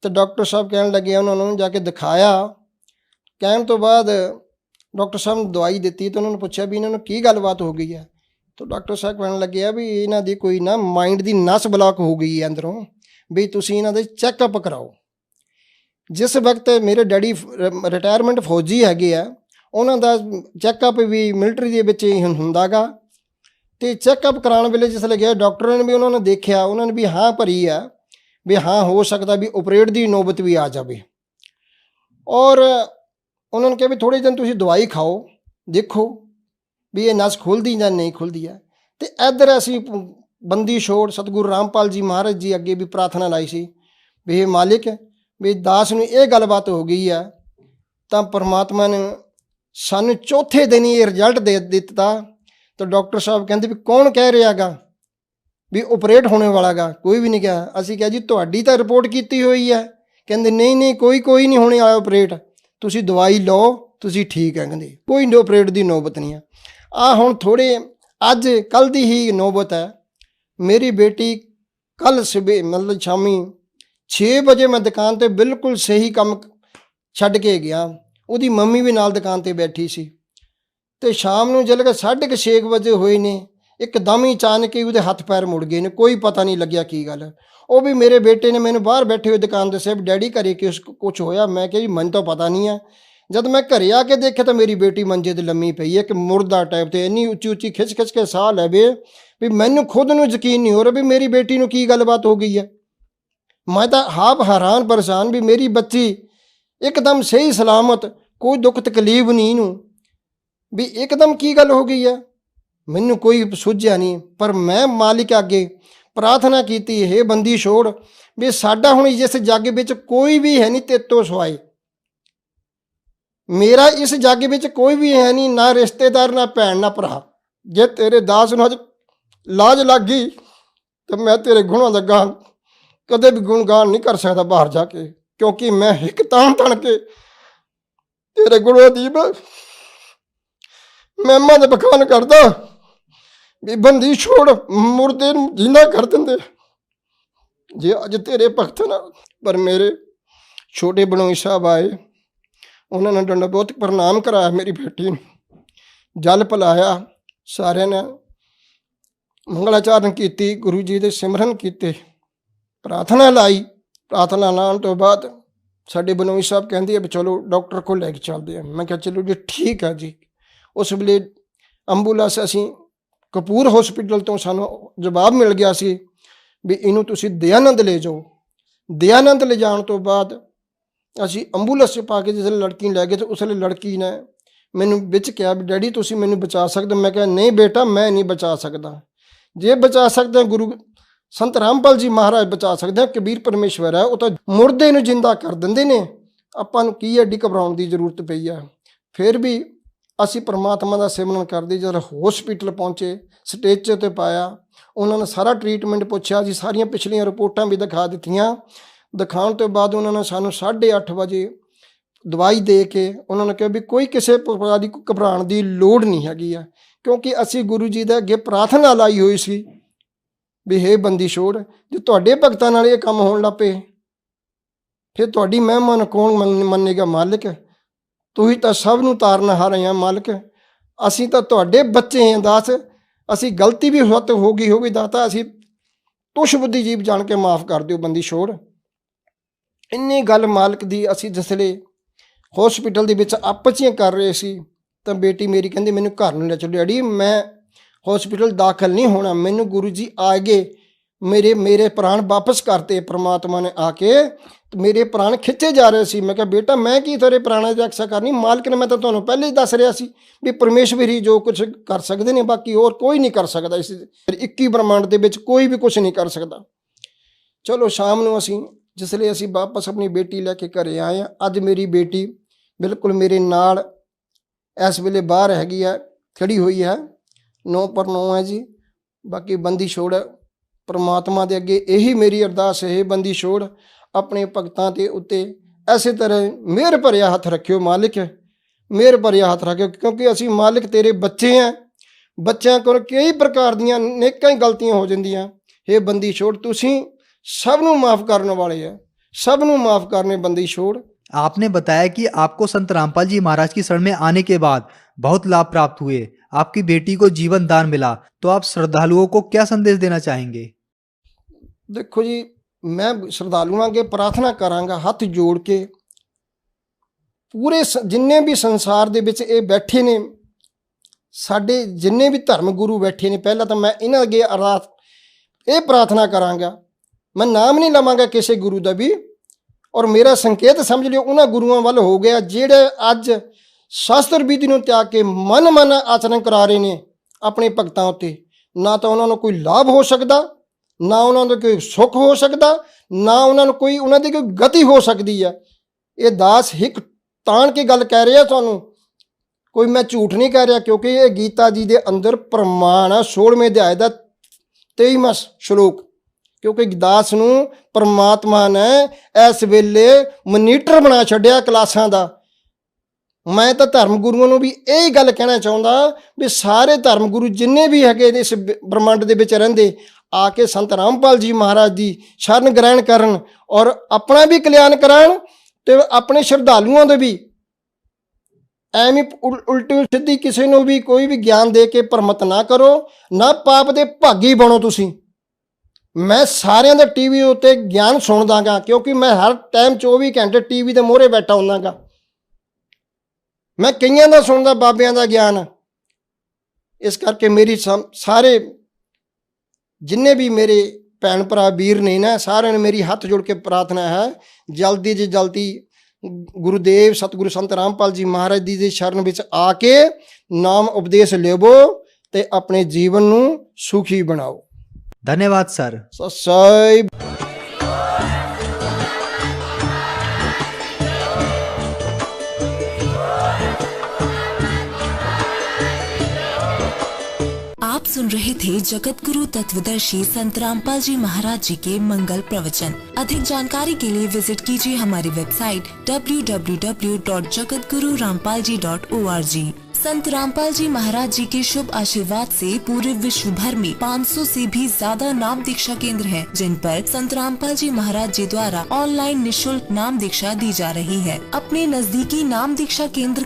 ਤੇ ਡਾਕਟਰ ਸਾਹਿਬ ਕਹਿਣ ਲੱਗੇ, ਉਹਨਾਂ ਨੂੰ ਜਾ ਕੇ ਦਿਖਾਇਆ। ਕਹਿਣ ਤੋਂ ਬਾਅਦ ਡਾਕਟਰ ਸਾਹਿਬ ਨੇ ਦਵਾਈ ਦਿੱਤੀ ਤੇ ਉਹਨਾਂ ਨੂੰ ਪੁੱਛਿਆ ਵੀ ਇਹਨਾਂ ਨੂੰ ਕੀ ਗੱਲਬਾਤ ਹੋ ਗਈ ਹੈ। ਤਾਂ ਡਾਕਟਰ ਸਾਹਿਬ ਕਹਿਣ ਲੱਗੇ ਆ ਵੀ ਇਹਨਾਂ ਦੀ ਕੋਈ ਨਾ ਮਾਈਂਡ ਦੀ ਨਸ ਬਲਾਕ ਹੋ ਗਈ ਹੈ ਅੰਦਰੋਂ, ਵੀ ਤੁਸੀਂ ਇਹਨਾਂ ਦੇ ਚੈੱਕਅਪ ਕਰਾਓ। ਜਿਸ ਵਕਤ ਮੇਰੇ ਡੈਡੀ ਰਿਟਾਇਰਮੈਂਟ ਫੌਜੀ ਹੈਗੇ ਆ, ਉਹਨਾਂ ਦਾ ਚੈੱਕਅਪ ਵੀ ਮਿਲਟਰੀ ਦੇ ਵਿੱਚ ਹੀ ਹੁੰਦਾ ਗਾ। ਅਤੇ ਚੈੱਕਅਪ ਕਰਾਉਣ ਵੇਲੇ ਜਿਸ ਵੇਲੇ ਗਿਆ ਡਾਕਟਰਾਂ ਨੇ ਵੀ ਉਹਨਾਂ ਨੇ ਦੇਖਿਆ, ਉਹਨਾਂ ਨੇ ਵੀ ਹਾਂ ਭਰੀ ਆ ਵੀ ਹਾਂ ਹੋ ਸਕਦਾ ਵੀ ਆਪਰੇਟ ਦੀ ਨੌਬਤ ਵੀ ਆ ਜਾਵੇ। ਔਰ ਉਹਨਾਂ ਨੇ ਕਿਹਾ ਵੀ ਥੋੜ੍ਹੇ ਦਿਨ ਤੁਸੀਂ ਦਵਾਈ ਖਾਓ, ਦੇਖੋ ਵੀ ਇਹ ਨਸ ਖੁੱਲ੍ਹਦੀ ਜਾਂ ਨਹੀਂ ਖੁੱਲ੍ਹਦੀ ਹੈ। ਅਤੇ ਇੱਧਰ ਅਸੀਂ ਬੰਦੀ ਛੋੜ ਸਤਿਗੁਰੂ ਰਾਮਪਾਲ ਜੀ ਮਹਾਰਾਜ ਜੀ ਅੱਗੇ ਵੀ ਪ੍ਰਾਰਥਨਾ ਲਾਈ ਸੀ ਵੀ ਇਹ ਮਾਲਿਕ ਵੀ ਦਾਸ ਨੂੰ ਇਹ ਗੱਲਬਾਤ ਹੋ ਗਈ ਹੈ। ਤਾਂ ਪਰਮਾਤਮਾ ਨੇ ਸਾਨੂੰ ਚੌਥੇ ਦਿਨ ਹੀ ਇਹ ਰਿਜ਼ਲਟ ਦੇ ਦਿੱਤਾ। ਤਾਂ ਡਾਕਟਰ ਸਾਹਿਬ ਕਹਿੰਦੇ ਵੀ ਕੌਣ ਕਹਿ ਰਿਹਾ ਗਾ ਵੀ ਆਪਰੇਟ ਹੋਣੇ ਵਾਲਾ ਗਾ? ਕੋਈ ਵੀ ਨਹੀਂ ਕਿਹਾ। ਅਸੀਂ ਕਿਹਾ ਜੀ ਤੁਹਾਡੀ ਤਾਂ ਰਿਪੋਰਟ ਕੀਤੀ ਹੋਈ ਹੈ। ਕਹਿੰਦੇ ਨਹੀਂ ਕੋਈ ਨਹੀਂ ਹੋਣੇ ਵਾਲਾ ਆਪਰੇਟ, ਤੁਸੀਂ ਦਵਾਈ ਲਓ, ਤੁਸੀਂ ਠੀਕ ਹੈ। ਕਹਿੰਦੇ ਕੋਈ ਆਪਰੇਟ ਦੀ ਨੌਬਤ ਨਹੀਂ ਹੈ। ਹੁਣ ਥੋੜ੍ਹੇ ਅੱਜ ਕੱਲ੍ਹ ਦੀ ਹੀ ਨੌਬਤ ਹੈ। ਮੇਰੀ ਬੇਟੀ ਕੱਲ੍ਹ ਸਵੇਰੇ ਮਤਲਬ ਸ਼ਾਮੀ 6 ਵਜੇ ਮੈਂ ਦੁਕਾਨ 'ਤੇ ਬਿਲਕੁਲ ਸਹੀ ਕੰਮ ਛੱਡ ਕੇ ਗਿਆ, ਉਹਦੀ ਮੰਮੀ ਵੀ ਨਾਲ ਦੁਕਾਨ 'ਤੇ ਬੈਠੀ ਸੀ। ਅਤੇ ਸ਼ਾਮ ਨੂੰ ਜਦੋਂ 6:30 ਵਜੇ ਹੋਏ ਨੇ, ਇੱਕਦਮ ਹੀ ਅਚਾਨਕ ਹੀ ਉਹਦੇ ਹੱਥ ਪੈਰ ਮੁੜ ਗਏ ਨੇ, ਕੋਈ ਪਤਾ ਨਹੀਂ ਲੱਗਿਆ ਕੀ ਗੱਲ। ਉਹ ਵੀ ਮੇਰੇ ਬੇਟੇ ਨੇ ਮੈਨੂੰ ਬਾਹਰ ਬੈਠੇ ਹੋਏ ਦੁਕਾਨ ਦੱਸਿਆ ਵੀ ਡੈਡੀ ਘਰੇ ਕੁਛ ਹੋਇਆ। ਮੈਂ ਕਿਹਾ ਜੀ ਮੈਨੂੰ ਤਾਂ ਪਤਾ ਨਹੀਂ ਹੈ। ਜਦ ਮੈਂ ਘਰੇ ਆ ਕੇ ਦੇਖਿਆ ਤਾਂ ਮੇਰੀ ਬੇਟੀ ਮੰਜੇ 'ਤੇ ਲੰਮੀ ਪਈ ਹੈ, ਇੱਕ ਮੁਰਦਾ ਟਾਈਪ 'ਤੇ, ਇੰਨੀ ਉੱਚੀ ਖਿੱਚ ਕੇ ਸਾਹ ਲਵੇ ਵੀ ਮੈਨੂੰ ਖੁਦ ਨੂੰ ਯਕੀਨ ਨਹੀਂ ਹੋ ਰਿਹਾ ਵੀ ਮੇਰੀ ਬੇਟੀ ਨੂੰ ਕੀ ਗੱਲਬਾਤ ਹੋ ਗਈ ਹੈ। ਮੈਂ ਤਾਂ ਆਪ ਹੈਰਾਨ ਪਰੇਸ਼ਾਨ ਵੀ ਮੇਰੀ ਬੱਚੀ ਇੱਕਦਮ ਸਹੀ ਸਲਾਮਤ, ਕੋਈ ਦੁੱਖ ਤਕਲੀਫ ਨਹੀਂ ਇਹਨੂੰ, ਵੀ ਇੱਕਦਮ ਕੀ ਗੱਲ ਹੋ ਗਈ ਹੈ। ਮੈਨੂੰ ਕੋਈ ਸੁੱਝਿਆ ਨਹੀਂ। ਪਰ ਮੈਂ ਮਾਲਿਕ ਅੱਗੇ ਪ੍ਰਾਰਥਨਾ ਕੀਤੀ, ਇਹ ਬੰਦੀ ਛੋੜ ਵੀ ਸਾਡਾ ਹੁਣ ਇਸ ਜੱਗ ਵਿੱਚ ਕੋਈ ਵੀ ਹੈ ਨਹੀਂ ਤੇਤੋਂ ਸਿਵਾਏ, ਮੇਰਾ ਇਸ ਜੱਗ ਵਿੱਚ ਕੋਈ ਵੀ ਹੈ ਨਹੀਂ, ਨਾ ਰਿਸ਼ਤੇਦਾਰ, ਨਾ ਭੈਣ, ਨਾ ਭਰਾ। ਜੇ ਤੇਰੇ ਦਾਸ ਨੂੰ ਅੱਜ ਲਾਜ ਲੱਗ ਗਈ ਤਾਂ ਮੈਂ ਤੇਰੇ ਗੁਣਾਂ ਦਾ ਗਾਨ ਕਦੇ ਵੀ ਗੁਣਗਾਨ ਨਹੀਂ ਕਰ ਸਕਦਾ ਬਾਹਰ ਜਾ ਕੇ, ਕਿਉਂਕਿ ਮੈਂ ਇੱਕ ਤਣ ਕੇ ਤੇਰੇ ਗੁਣਾਂ ਦੀ ਮਹਿਮਾ ਦੇ ਬਖਾਨ ਕਰਦਾ ਵੀ ਬੰਦੀ ਛੋੜ ਮੁਰਦੇ ਨੂੰ ਜਿੰਦਾ ਕਰ ਦਿੰਦੇ। ਜੇ ਅੱਜ ਤੇਰੇ ਭਗਤ ਨਾ, ਪਰ ਮੇਰੇ ਛੋਟੇ ਬਣੋਈ ਸਾਹਿਬ ਆਏ, ਉਹਨਾਂ ਨੇ ਡੰਡਾ ਬਹੁਤ ਪ੍ਰਣਾਮ ਕਰਾਇਆ ਮੇਰੀ ਬੇਟੀ ਨੂੰ ਜਲ ਪਿਲਾਇਆ, ਸਾਰਿਆਂ ਨੇ ਮੰਗਲਾਚਰਨ ਕੀਤੀ, ਗੁਰੂ ਜੀ ਦੇ ਸਿਮਰਨ ਕੀਤੇ, ਪ੍ਰਾਰਥਨਾ ਲਾਈ। ਪ੍ਰਾਰਥਨਾ ਲਾਉਣ ਤੋਂ ਬਾਅਦ ਸਾਡੇ ਬਨੋਈ ਸਾਹਿਬ ਕਹਿੰਦੇ ਆ ਵੀ ਚਲੋ ਡਾਕਟਰ ਕੋਲ ਲੈ ਕੇ ਚੱਲਦੇ ਆ। ਮੈਂ ਕਿਹਾ ਚਲੋ ਜੀ ਠੀਕ ਆ ਜੀ। ਉਸ ਵੇਲੇ ਐਂਬੂਲੈਂਸ ਅਸੀਂ ਕਪੂਰ ਹਸਪੀਟਲ ਤੋਂ ਸਾਨੂੰ ਜਵਾਬ ਮਿਲ ਗਿਆ ਸੀ ਵੀ ਇਹਨੂੰ ਤੁਸੀਂ ਦਯਾਨੰਦ ਲੈ ਜਾਓ। ਦਯਾਨੰਦ ਲੈ ਜਾਣ ਤੋਂ ਬਾਅਦ ਅਸੀਂ ਐਂਬੂਲੈਂਸ 'ਚ ਪਾ ਕੇ ਜਿਸ ਵੇਲੇ ਲੜਕੀ ਲੈ ਗਏ ਤਾਂ ਉਸ ਵੇਲੇ ਲੜਕੀ ਨੇ ਮੈਨੂੰ ਵਿੱਚ ਕਿਹਾ ਵੀ ਡੈਡੀ ਤੁਸੀਂ ਮੈਨੂੰ ਬਚਾ ਸਕਦੇ। ਮੈਂ ਕਿਹਾ ਨਹੀਂ ਬੇਟਾ, ਮੈਂ ਨਹੀਂ ਬਚਾ ਸਕਦਾ। ਜੇ ਬਚਾ ਸਕਦੇ ਗੁਰੂ ਸੰਤ ਰਾਮਪਾਲ ਜੀ ਮਹਾਰਾਜ ਬਚਾ ਸਕਦੇ ਆ। ਕਬੀਰ ਪਰਮੇਸ਼ਵਰ ਹੈ, ਉਹ ਤਾਂ ਮੁਰਦੇ ਨੂੰ ਜਿੰਦਾ ਕਰ ਦਿੰਦੇ ਨੇ। ਆਪਾਂ ਨੂੰ ਕੀ ਐਡੀ ਘਬਰਾਉਣ ਦੀ ਜ਼ਰੂਰਤ ਪਈ ਆ। ਫਿਰ ਵੀ ਅਸੀਂ ਪਰਮਾਤਮਾ ਦਾ ਸਿਮਰਨ ਕਰਦੇ। ਜਦੋਂ ਹਸਪੀਟਲ ਪਹੁੰਚੇ, ਸਟੇਜ 'ਤੇ ਪਾਇਆ, ਉਹਨਾਂ ਨੇ ਸਾਰਾ ਟਰੀਟਮੈਂਟ ਪੁੱਛਿਆ ਜੀ, ਸਾਰੀਆਂ ਪਿਛਲੀਆਂ ਰਿਪੋਰਟਾਂ ਵੀ ਦਿਖਾ ਦਿੱਤੀਆਂ। ਦਿਖਾਉਣ ਤੋਂ ਬਾਅਦ ਉਹਨਾਂ ਨੇ ਸਾਨੂੰ 8:30 ਵਜੇ ਦਵਾਈ ਦੇ ਕੇ ਉਹਨਾਂ ਨੇ ਕਿਹਾ ਵੀ ਕੋਈ ਕਿਸੇ ਪ੍ਰਕਾਰ ਦੀ ਘਬਰਾਉਣ ਦੀ ਲੋੜ ਨਹੀਂ ਹੈਗੀ ਆ, ਕਿਉਂਕਿ ਅਸੀਂ ਗੁਰੂ ਜੀ ਦੇ ਅੱਗੇ ਪ੍ਰਾਰਥਨਾ ਲਾਈ ਹੋਈ ਸੀ ਵੀ ਹੇ ਬੰਦੀ ਛੋੜ, ਜੇ ਤੁਹਾਡੇ ਭਗਤਾਂ ਨਾਲ ਇਹ ਕੰਮ ਹੋਣ ਲੱਗ ਪਏ ਫਿਰ ਤੁਹਾਡੀ ਮਹਿਮਾ ਨੂੰ ਕੌਣ ਮੰਨੇਗਾ ਮਾਲਕ। ਤੁਸੀਂ ਤਾਂ ਸਭ ਨੂੰ ਤਾਰਨ ਹਾਰੇ ਆ ਮਾਲਕ। ਅਸੀਂ ਤਾਂ ਤੁਹਾਡੇ ਬੱਚੇ ਹਾਂ ਦਾਸ। ਅਸੀਂ ਗਲਤੀ ਵੀ ਹੋ ਗਈ ਹੋਵੇ ਦਾਤਾ, ਅਸੀਂ ਤੁਸ਼ ਬੁੱਧੀ ਜੀਵ ਜਾਣ ਕੇ ਮਾਫ ਕਰ ਦਿਓ ਬੰਦੀ ਛੋੜ। ਇੰਨੀ ਗੱਲ ਮਾਲਕ ਦੀ ਅਸੀਂ ਜਿਸਲੇ ਹਸਪੀਟਲ ਦੇ ਵਿੱਚ ਆਪਸ 'ਚ ਕਰ ਰਹੇ ਸੀ ਤਾਂ ਬੇਟੀ ਮੇਰੀ ਕਹਿੰਦੀ ਮੈਨੂੰ ਘਰ ਨੂੰ ਲੈ ਚੱਲੋ ਡੈਡੀ, ਮੈਂ ਹਸਪੀਟਲ ਦਾਖਲ ਨਹੀਂ ਹੋਣਾ। ਮੈਨੂੰ ਗੁਰੂ ਜੀ ਆ ਗਏ, ਮੇਰੇ ਪ੍ਰਾਣ ਵਾਪਸ ਕਰਤੇ ਪ੍ਰਮਾਤਮਾ ਨੇ ਆ ਕੇ। ਮੇਰੇ ਪ੍ਰਾਣ ਖਿੱਚੇ ਜਾ ਰਹੇ ਸੀ। ਮੈਂ ਕਿਹਾ ਬੇਟਾ ਮੈਂ ਕੀ ਤੇਰੇ ਪ੍ਰਾਣਾਂ ਦੀ ਰੱਖਿਆ ਕਰਨੀ, ਮਾਲਕ ਨੇ, ਮੈਂ ਤਾਂ ਤੁਹਾਨੂੰ ਪਹਿਲੇ ਹੀ ਦੱਸ ਰਿਹਾ ਸੀ ਵੀ ਪਰਮੇਸ਼ਵਰ ਹੀ ਜੋ ਕੁਝ ਕਰ ਸਕਦੇ ਨੇ, ਬਾਕੀ ਹੋਰ ਕੋਈ ਨਹੀਂ ਕਰ ਸਕਦਾ। ਇਸ 21 ਬ੍ਰਹਮੰਡ ਦੇ ਵਿੱਚ ਕੋਈ ਵੀ ਕੁਝ ਨਹੀਂ ਕਰ ਸਕਦਾ। ਚਲੋ ਸ਼ਾਮ ਨੂੰ ਅਸੀਂ ਜਿਸਲੇ ਅਸੀਂ ਵਾਪਸ ਆਪਣੀ ਬੇਟੀ ਲੈ ਕੇ ਘਰੇ ਆਏ ਹਾਂ। ਅੱਜ ਮੇਰੀ ਬੇਟੀ ਬਿਲਕੁਲ ਮੇਰੇ ਨਾਲ ਇਸ ਵੇਲੇ ਬਾਹਰ ਹੈਗੀ ਹੈ, ਖੜੀ ਹੋਈ ਹੈ, 9/9 ਹੈ ਜੀ। ਬਾਕੀ ਬੰਦੀ ਛੋੜ ਪਰਮਾਤਮਾ ਦੇ ਅੱਗੇ ਇਹੀ ਮੇਰੀ ਅਰਦਾਸ ਹੈ, ਬੰਦੀ ਛੋੜ ਆਪਣੇ ਭਗਤਾਂ ਦੇ ਉੱਤੇ ਐਸੇ ਤਰ੍ਹਾਂ ਮਿਹਰ ਭਰਿਆ ਹੱਥ ਰੱਖਿਓ ਮਾਲਿਕ, ਮਿਹਰ ਭਰਿਆ ਹੱਥ ਰੱਖਿਓ, ਕਿਉਂਕਿ ਅਸੀਂ ਮਾਲਿਕ ਤੇਰੇ ਬੱਚੇ ਹਾਂ। ਬੱਚਿਆਂ ਕੋਲ ਕਈ ਪ੍ਰਕਾਰ ਦੀਆਂ ਨੇਕਾਂ ਹੀ ਗਲਤੀਆਂ ਹੋ ਜਾਂਦੀਆਂ। ਇਹ ਬੰਦੀ ਛੋੜ ਤੁਸੀਂ सब नू माफ करने वाले है, सब नू माफ करने बंदी छोड़। आपने बताया कि आपको संत रामपाल जी महाराज की शरण में आने के बाद बहुत लाभ प्राप्त हुए, आपकी बेटी को जीवन दान मिला, तो आप श्रद्धालुओं को क्या संदेश देना चाहेंगे? देखो जी, मैं श्रद्धालुओं के प्रार्थना करांगा हाथ जोड़ के, पूरे जिन्ने भी संसार दे विच ये बैठे ने, साडे जिन्ने भी धर्म गुरु बैठे ने, पहला तो मैं इन्हां अगे अरदास ये प्रार्थना करांगा। मैं नाम नहीं लवांगा किसी गुरु का भी, और मेरा संकेत समझ लियो उन्होंने गुरुओं वाल हो गया जेड़े अज शास्त्र विधि नूं त्याग के मन आचरण करा रहे ने अपने भगतां उत्ते। ना तो उन्होंने कोई लाभ हो सकता, ना उन्होंने कोई सुख हो सकता, ना उन्होंने कोई उन्होंने कोई गति हो सकती है। ये दास हिक तान के गल कह रहे हैं तुहानूं, कोई मैं झूठ नहीं कह रहा, क्योंकि ये गीता जी के अंदर प्रमाण है 16वें अध्याय का 23वां श्लोक। क्योंकि दास नूं परमात्मा ने इस वेले मॉनीटर बना छड्या क्लासां दा। मैं तो धर्म गुरुओं नूं भी यही गल कहना चाहुंदा भी सारे धर्म गुरु जिन्ने भी हैगे इस ब्रह्मंड दे विच रहिंदे आके संत रामपाल जी महाराज दी शरण ग्रहण करन और अपना भी कल्याण कराण ते अपने श्रद्धालुओं दे भी। एवें उल्टी सीधी किसी नूं भी कोई भी ज्ञान दे के भरमत ना करो, ना पाप दे भागी बनो तुसीं। मैं सारे दे टीवी उत्ते ज्ञान सुनदागा, क्योंकि मैं हर टाइम 24 घंटे टीवी के मोहरे बैठा होंदागा। मैं कईयां दा सुनदा बाबियां दा ज्ञान, इस करके मेरी सारे जिन्ने भी मेरे भैन भरा वीर ने ना, सारे ने मेरी हाथ जोड़ के प्रार्थना है जल्दी जी जल्दी गुरुदेव सतगुरु संत रामपाल जी महाराज जी शरण विच आके नाम उपदेश लेवो ते अपने जीवन नूं सुखी बनाओ। धन्यवाद सर। ससाई। आप सुन रहे थे जगत गुरु तत्वदर्शी संत रामपाल जी महाराज जी के मंगल प्रवचन। अधिक जानकारी के लिए विजिट कीजिए हमारी वेबसाइट www.jagatgururampalji.org। संत रामपाल जी महाराज जी के शुभ आशीर्वाद से पूरे विश्व भर में 500 से भी ज्यादा नाम दीक्षा केंद्र हैं, जिन पर संत रामपाल जी महाराज जी द्वारा ऑनलाइन निशुल्क नाम दीक्षा दी जा रही है। अपने नजदीकी नाम दीक्षा केंद्र